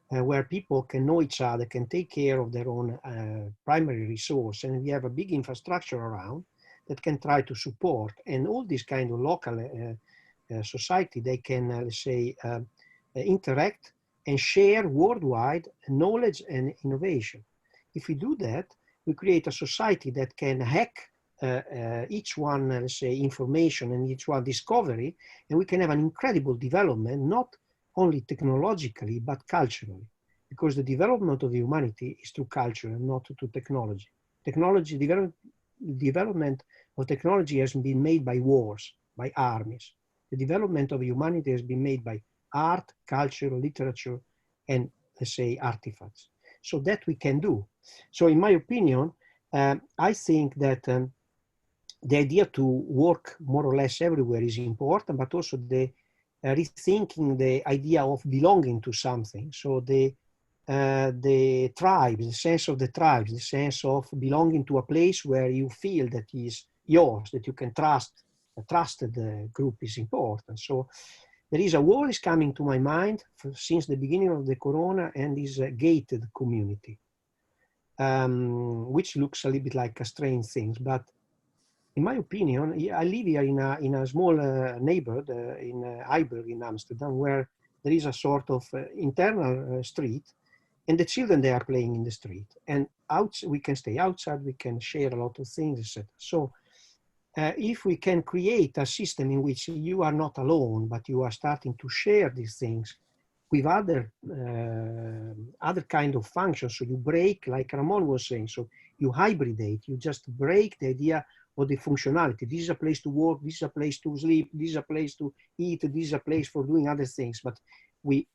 where people can know each other, can take care of their own primary resource, and we have a big infrastructure around that can try to support, and all this kind of local society, they can, let's say, interact and share worldwide knowledge and innovation. If we do that, we create a society that can hack each one, let's say, information and each one discovery, and we can have an incredible development, not only technologically, but culturally, because the development of humanity is through culture and not through technology. Technology, development of technology has been made by wars, by armies. The development of humanity has been made by art, culture, literature, and let's say artifacts. So that we can do. So in my opinion, I think that the idea to work more or less everywhere is important, but also the rethinking the idea of belonging to something. So the tribes, the sense of the tribes, the sense of belonging to a place where you feel that is yours, that you can trust, a trusted group is important. So there is a word is coming to my mind since the beginning of the corona, and is a gated community. which looks a little bit like a strange thing. But in my opinion, I live here in a small neighborhood in Eiburg in Amsterdam, where there is a sort of internal street, and the children, they are playing in the street. And we can stay outside, we can share a lot of things, etc. So if we can create a system in which you are not alone, but you are starting to share these things with other kind of functions, so you break, like Ramon was saying, so you hybridate, you just break the idea of the functionality. This is a place to work, this is a place to sleep, this is a place to eat, this is a place for doing other things. But we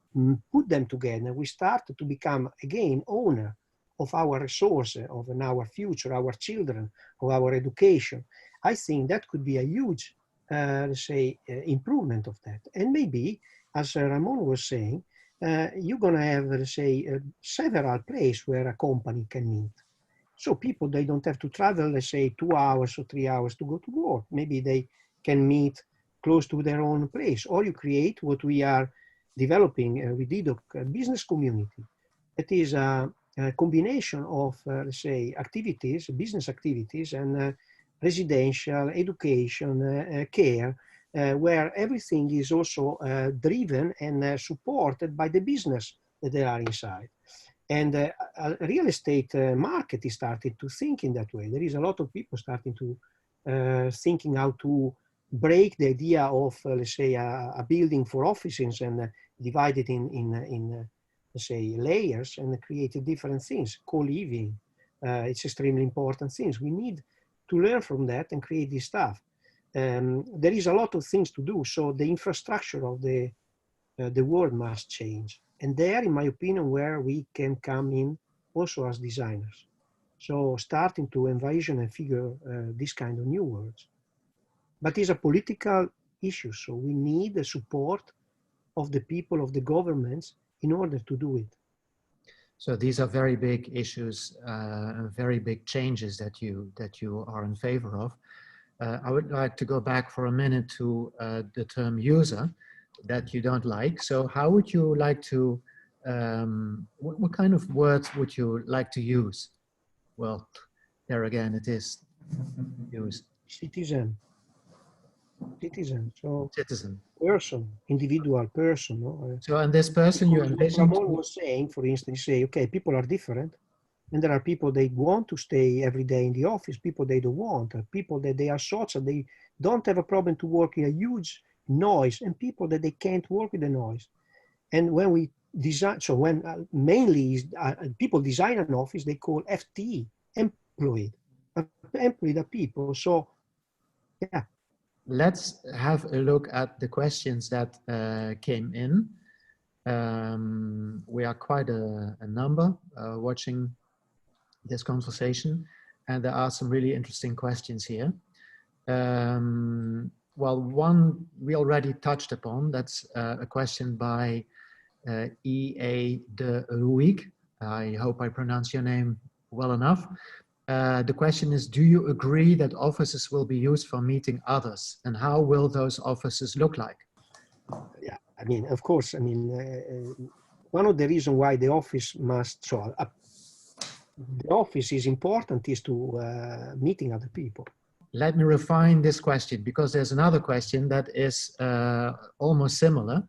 put them together, we start to become, again, owner of our resources, of our future, our children, of our education. I think that could be a huge, let's say, improvement of that. And maybe, as Ramon was saying, you're going to have, let's say, several places where a company can meet. So people, they don't have to travel, let's say, 2 hours or 3 hours to go to work. Maybe they can meet close to their own place. Or you create what we are developing with DDoC, a business community. It is a combination of, let's say, activities, business activities, and residential, education, care, where everything is also driven and supported by the business that they are inside. And a real estate market is starting to think in that way. There is a lot of people starting to thinking how to break the idea of, let's say, a building for offices and divide it in let's say, layers and create different things. Co-living, it's extremely important things. We need to learn from that and create this stuff. There is a lot of things to do, so the infrastructure of the world must change. And there, in my opinion, where we can come in also as designers. So starting to envision and figure this kind of new worlds. But it's a political issue, so we need the support of the people, of the governments, in order to do it. So these are very big issues, very big changes that you are in favor of. I would like to go back for a minute to the term user that you don't like. So how would you like to, what kind of words would you like to use? Well, there again, it is used. Citizen, so Citizen. person, individual person. No? So and this person you envision. Ramon was saying, for instance, say, okay, people are different. And there are people they want to stay every day in the office, people they don't want, people that they are social, they don't have a problem to work in a huge noise, and people that they can't work with the noise. And when we design, so when mainly people design an office, they call FTE, employed are people. So, yeah. Let's have a look at the questions that came in. We are quite a number watching this conversation, and there are some really interesting questions here. Well, one we already touched upon, that's a question by E.A. de Ruig. I hope I pronounce your name well enough. The question is, do you agree that offices will be used for meeting others, and how will those offices look like? Yeah, I mean, of course, I mean, one of the reasons why the office must, so the office is important is to meeting other people. Let me refine this question, because there's another question that is almost similar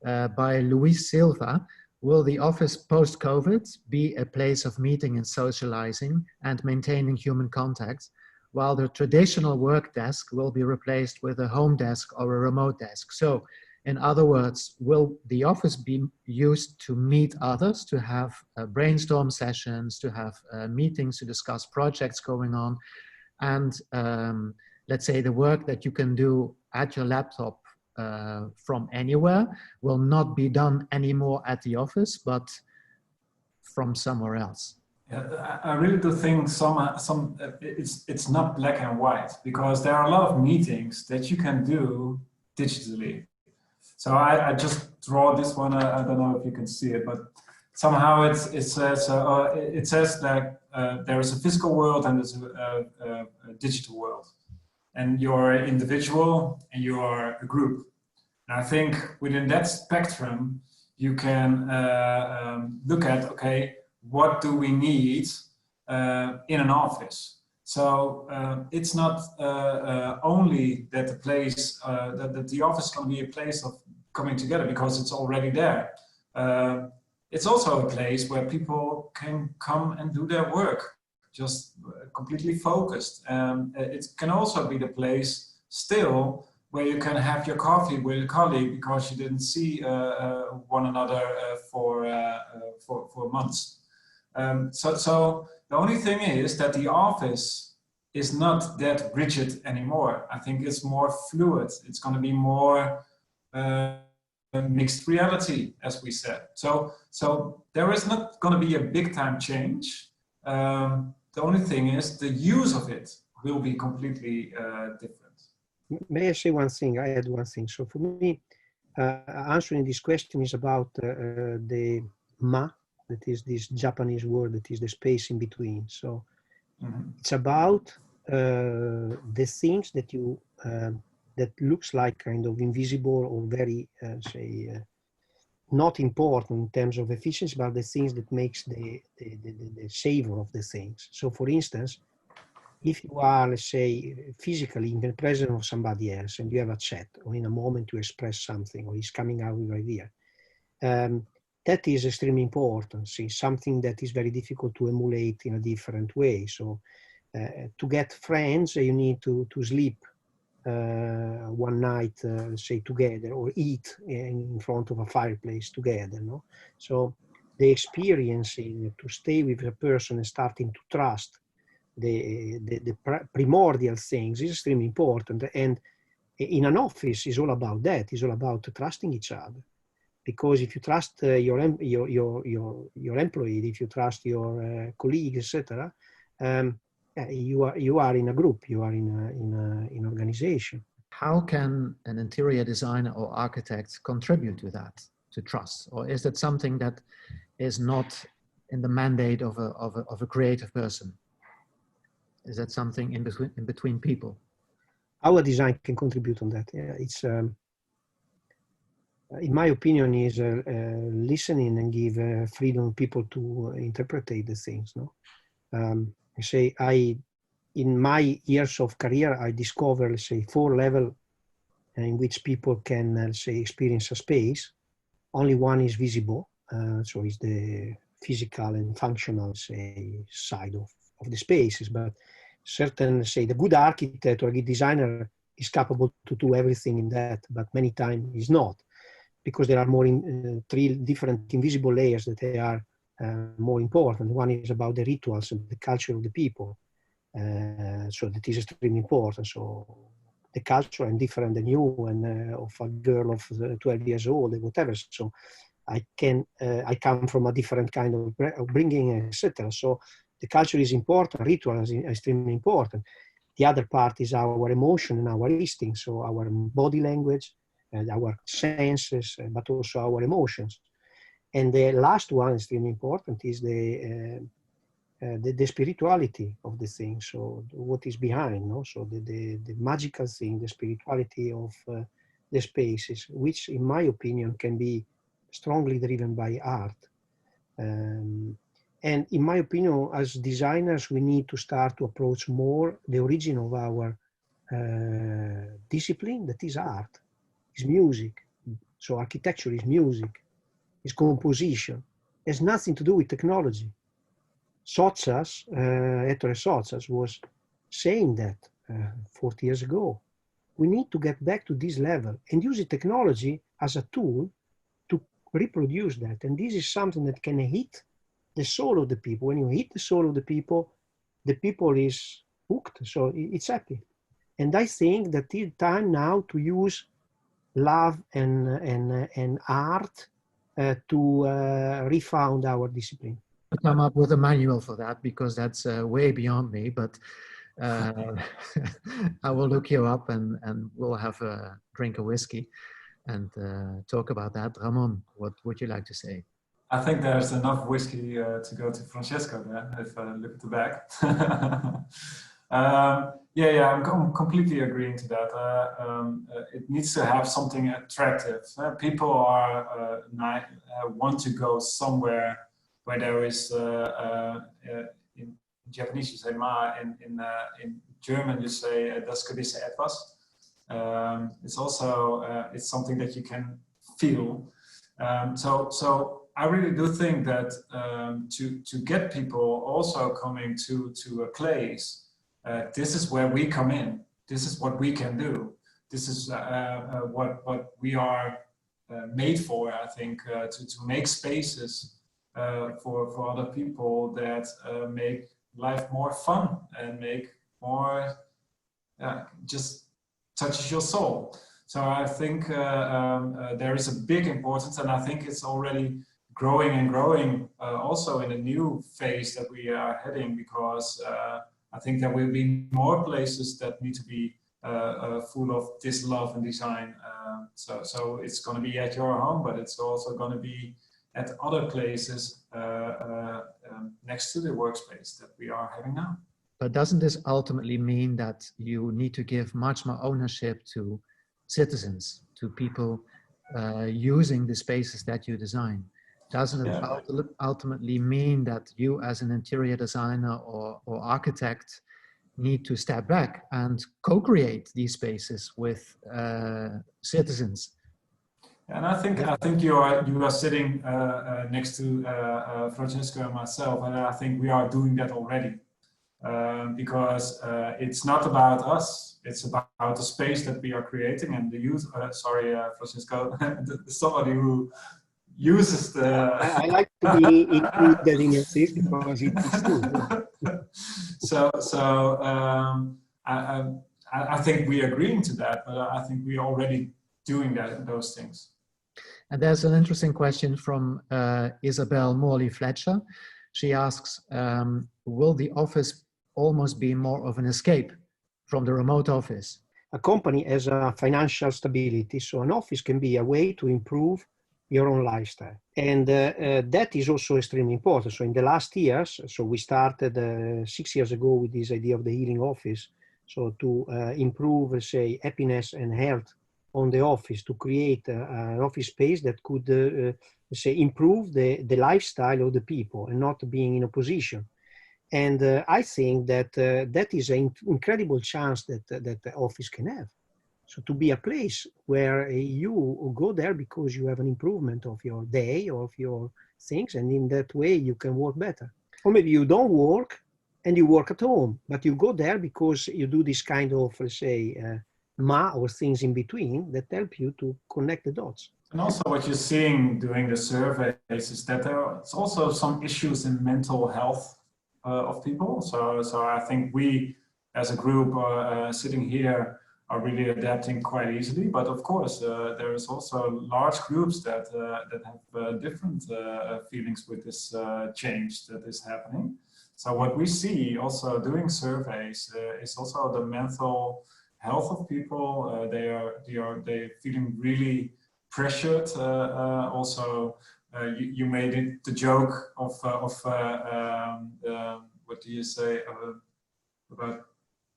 by Luis Silva. Will the office post-COVID be a place of meeting and socializing and maintaining human contact, while the traditional work desk will be replaced with a home desk or a remote desk? So, in other words, will the office be used to meet others, to have brainstorm sessions, to have meetings to discuss projects going on, and let's say the work that you can do at your laptop from anywhere will not be done anymore at the office, but from somewhere else? Yeah, I really do think it's not black and white, because there are a lot of meetings that you can do digitally. So I just draw this one. I don't know if you can see it, but somehow it says that there is a physical world and there's a digital world, and you're an individual and you are a group. And I think within that spectrum, you can look at, okay, what do we need in an office. So it's not only that the place, that the office can be a place of coming together because it's already there. It's also a place where people can come and do their work, just completely focused. It can also be the place still where you can have your coffee with a colleague because you didn't see one another for months. So the only thing is that the office is not that rigid anymore. I think it's more fluid. It's going to be more mixed reality, as we said. So there is not going to be a big time change. The only thing is the use of it will be completely different. May I say one thing? I add one thing. So for me, answering this question is about the ma, that is this Japanese word, that is the space in between. So it's about the things that you that looks like kind of invisible or very not important in terms of efficiency, but the things that makes the savor of the things. So for instance, if you are, let's say, physically in the presence of somebody else and you have a chat or in a moment to express something or he's coming out with an idea, that is extremely important. See, something that is very difficult to emulate in a different way. So to get friends, you need to sleep one night, say, together, or eat in front of a fireplace together. No? So the experiencing to stay with a person and starting to trust the primordial things is extremely important. And in an office is all about that. It's all about trusting each other. Because if you trust your employee, if you trust your colleagues, etc., you are in a group, you are in an organization. How can an interior designer or architect contribute to that, to trust? Or is that something that is not in the mandate of a creative person? Is that something in between people? Our design can contribute on that. Yeah, it's in my opinion, is listening and give freedom to people to interpret the things. No, in my years of career, I discovered, let's say, 4 levels in which people can, let's say, experience a space. Only one is visible, so it's the physical and functional, say, side of the spaces. But certain, say, the good architect or good designer is capable to do everything in that, but many times is not, because there are more 3 different invisible layers that they are more important. One is about the rituals and the culture of the people. So that is extremely important. So the culture I'm different than you and of a girl of 12 years old or whatever. So I come from a different kind of bringing, etc. So the culture is important, ritual is extremely important. The other part is our emotion and our instinct. So our body language, and our senses, but also our emotions. And the last one, extremely important, is the spirituality of the thing. So what is behind, no? So the magical thing, the spirituality of the spaces, which in my opinion can be strongly driven by art. And in my opinion, as designers, we need to start to approach more the origin of our discipline, that is art. Is music. So architecture is music, is composition. It has nothing to do with technology. Sotsas, Ettore Sotsas was saying that 40 years ago. We need to get back to this level and use the technology as a tool to reproduce that. And this is something that can hit the soul of the people. When you hit the soul of the people is hooked, so it's happy. And I think that it's time now to use love and art to refound our discipline. To come up with a manual for that, because that's way beyond me, but I will look you up and we'll have a drink of whiskey and talk about that. Ramon, what would you like to say? I think there's enough whiskey to go to Francesco there, if I look at the back. I'm completely agreeing to that. It needs to have something attractive. People are want to go somewhere where there is Japanese you say ma, in German you say das gewisse etwas. It's also it's something that you can feel. So I really do think that to get people also coming to a place, this is where we come in. This is what we can do. This is what we are made for. I think to make spaces for other people that make life more fun and make more just touches your soul. So I think there is a big importance, and I think it's already growing and growing also in a new phase that we are heading, because I think there will be more places that need to be full of this love and design. So it's going to be at your home, but it's also going to be at other places next to the workspace that we are having now. But doesn't this ultimately mean that you need to give much more ownership to citizens, to people using the spaces that you design? Doesn't it ultimately mean that you as an interior designer or architect need to step back and co-create these spaces with citizens? And I think you are sitting next to Francesco and myself, and I think we are doing that already. Because it's not about us, it's about the space that we are creating and the use. Sorry, Francisco, somebody who uses the. I like to be included in your things because it's true. I think we are agreeing to that, but I think we are already doing those things. And there's an interesting question from Isabel Morley Fletcher. She asks, will the office almost be more of an escape from the remote office? A company has a financial stability, so an office can be a way to improve your own lifestyle. And that is also extremely important. So in the last years, so we started 6 years ago with this idea of the healing office. So to improve, let's say, happiness and health on the office, to create an office space that could, let's say, improve the lifestyle of the people and not being in opposition. And I think that that is an incredible chance that the office can have. So to be a place where you go there because you have an improvement of your day, of your things, and in that way you can work better. Or maybe you don't work and you work at home, but you go there because you do this kind of, let's say, or things in between that help you to connect the dots. And also what you're seeing during the surveys is that there's also some issues in mental health of people. So I think we as a group sitting here are really adapting quite easily. But of course, there is also large groups that have different feelings with this change that is happening. So what we see also doing surveys is also the mental health of people. They're feeling really pressured. Also, you made it the joke of what do you say about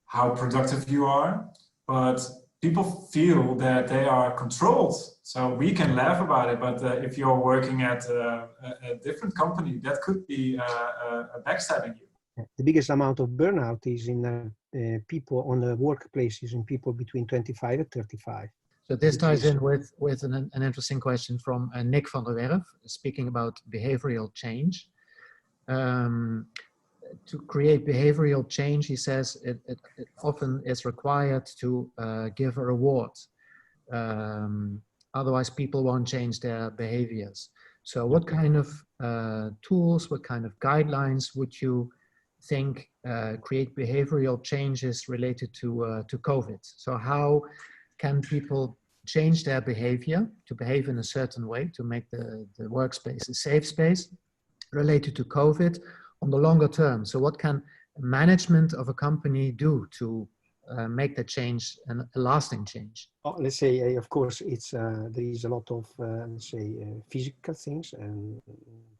how productive you are, but people feel that they are controlled. So we can laugh about it, but if you're working at a different company, that could be backstabbing you. The biggest amount of burnout is in people on the workplaces, in people between 25 and 35. So this ties in with an interesting question from Nick van der Werf, speaking about behavioral change. To create behavioral change, he says, it often is required to give a reward. Otherwise, people won't change their behaviors. So what kind of tools, what kind of guidelines would you think create behavioral changes related to COVID? So how can people change their behavior to behave in a certain way to make the workspace a safe space related to COVID on the longer term? So what can management of a company do to make the change a lasting change? Let's say, of course, it's there is a lot of let's say physical things and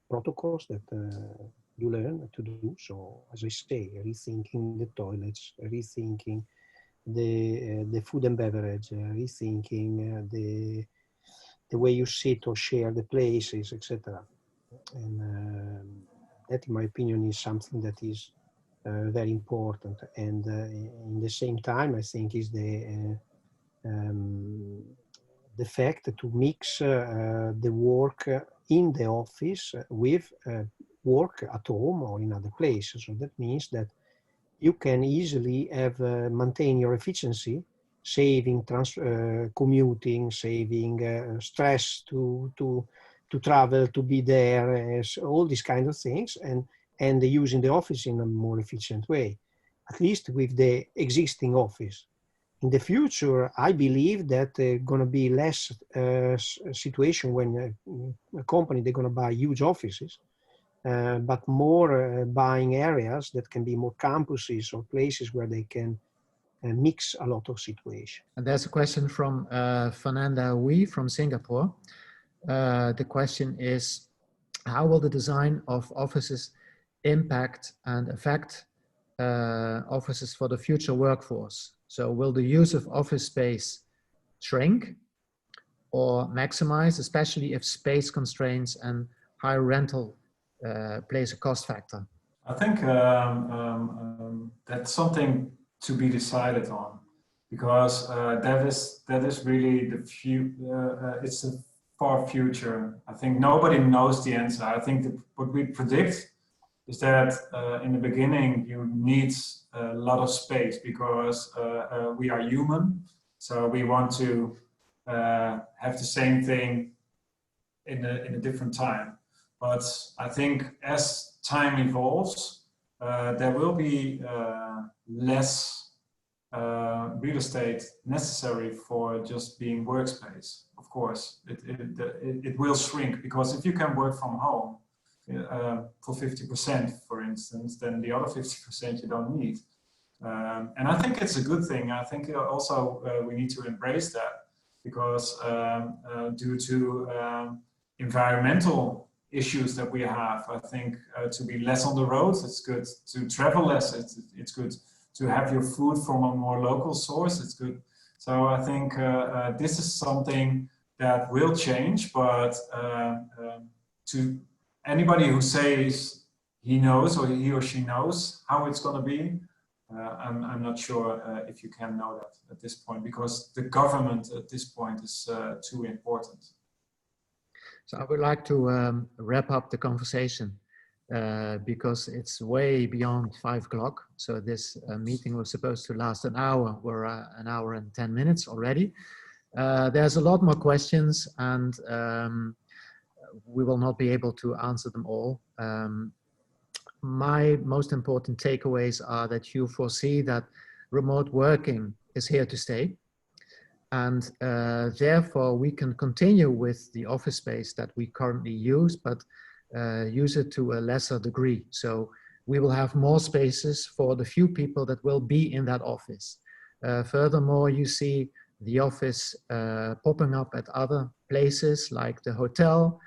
protocols that you learn to do. So as I say, rethinking the toilets, rethinking the food and beverage, rethinking the way you sit or share the places, etc. And that, in my opinion, is something that is very important. And in the same time, I think is the fact to mix the work in the office with work at home or in other places. So that means that you can easily have maintain your efficiency, saving commuting, saving stress to travel, to be there, all these kind of things, and using the office in a more efficient way, at least with the existing office. In the future, I believe that going to be less situation when a company, they're going to buy huge offices, but more buying areas that can be more campuses or places where they can mix a lot of situations. And there's a question from Fernanda Wee from Singapore. The question is, how will the design of offices impact and affect offices for the future workforce? So will the use of office space shrink or maximize, especially if space constraints and high rental plays a cost factor? I think that's something to be decided on, because that is really the it's a far future. I think nobody knows the answer. I think what we predict is that in the beginning you need a lot of space, because we are human, so we want to have the same thing in a different time. But I think as time evolves, there will be less real estate necessary for just being workspace. Of course, it will shrink, because if you can work from home for 50%, for instance, then the other 50% you don't need. And I think it's a good thing. I think also we need to embrace that, because due to environmental issues that we have, I think to be less on the roads, it's good. To travel less, it's good. To have your food from a more local source, it's good. So I think this is something that will change, but to anybody who says he knows, or he or she knows how it's going to be, I'm not sure if you can know that at this point, because the government at this point is too important. So I would like to wrap up the conversation because it's way beyond 5 o'clock. So this meeting was supposed to last an hour. We're an hour and 10 minutes already. There's a lot more questions, and we will not be able to answer them all. My most important takeaways are that you foresee that remote working is here to stay. And therefore we can continue with the office space that we currently use, but use it to a lesser degree. So we will have more spaces for the few people that will be in that office. Furthermore, you see the office popping up at other places like the hotel,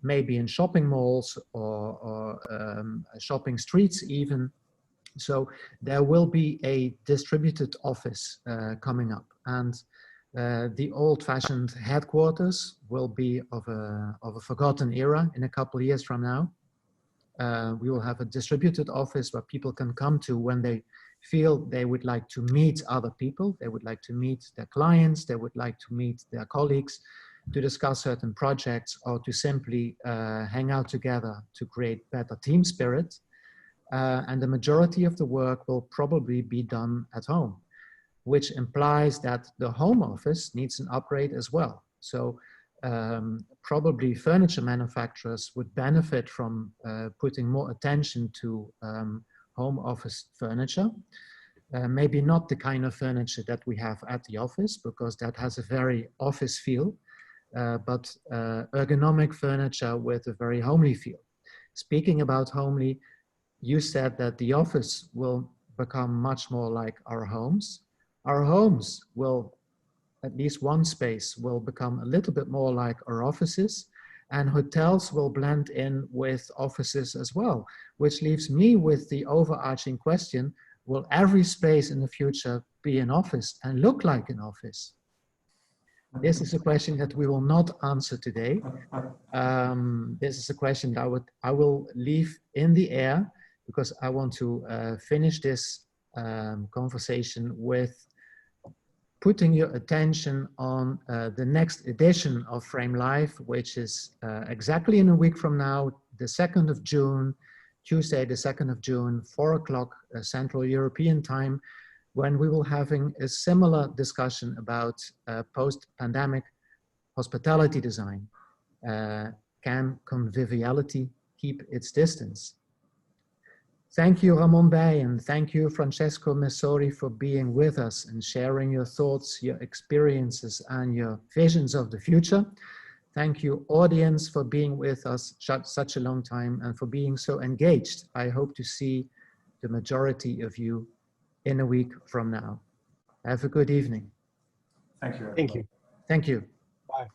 maybe in shopping malls or shopping streets even. So there will be a distributed office coming up, and the old-fashioned headquarters will be of a forgotten era in a couple of years from now. We will have a distributed office where people can come to when they feel they would like to meet other people, they would like to meet their clients, they would like to meet their colleagues, to discuss certain projects, or to simply hang out together to create better team spirit. And the majority of the work will probably be done at home, which implies that the home office needs an upgrade as well. So probably furniture manufacturers would benefit from putting more attention to home office furniture. Maybe not the kind of furniture that we have at the office, because that has a very office feel, but ergonomic furniture with a very homely feel. Speaking about homely, you said that the office will become much more like our homes. Our homes will, at least one space, will become a little bit more like our offices, and hotels will blend in with offices as well, which leaves me with the overarching question, will every space in the future be an office and look like an office? This is a question that we will not answer today. This is a question that I will leave in the air, because I want to finish this conversation with putting your attention on the next edition of Frame Live, which is exactly in a week from now, the 2nd of June, Tuesday, the 2nd of June, 4 o'clock Central European time, when we will having a similar discussion about post-pandemic hospitality design. Can conviviality keep its distance? Thank you, Ramon Beijen. Thank you, Francesco Messori, for being with us and sharing your thoughts, your experiences, and your visions of the future. Thank you, audience, for being with us such a long time and for being so engaged. I hope to see the majority of you in a week from now. Have a good evening. Thank you. Thank you. Thank you. Bye.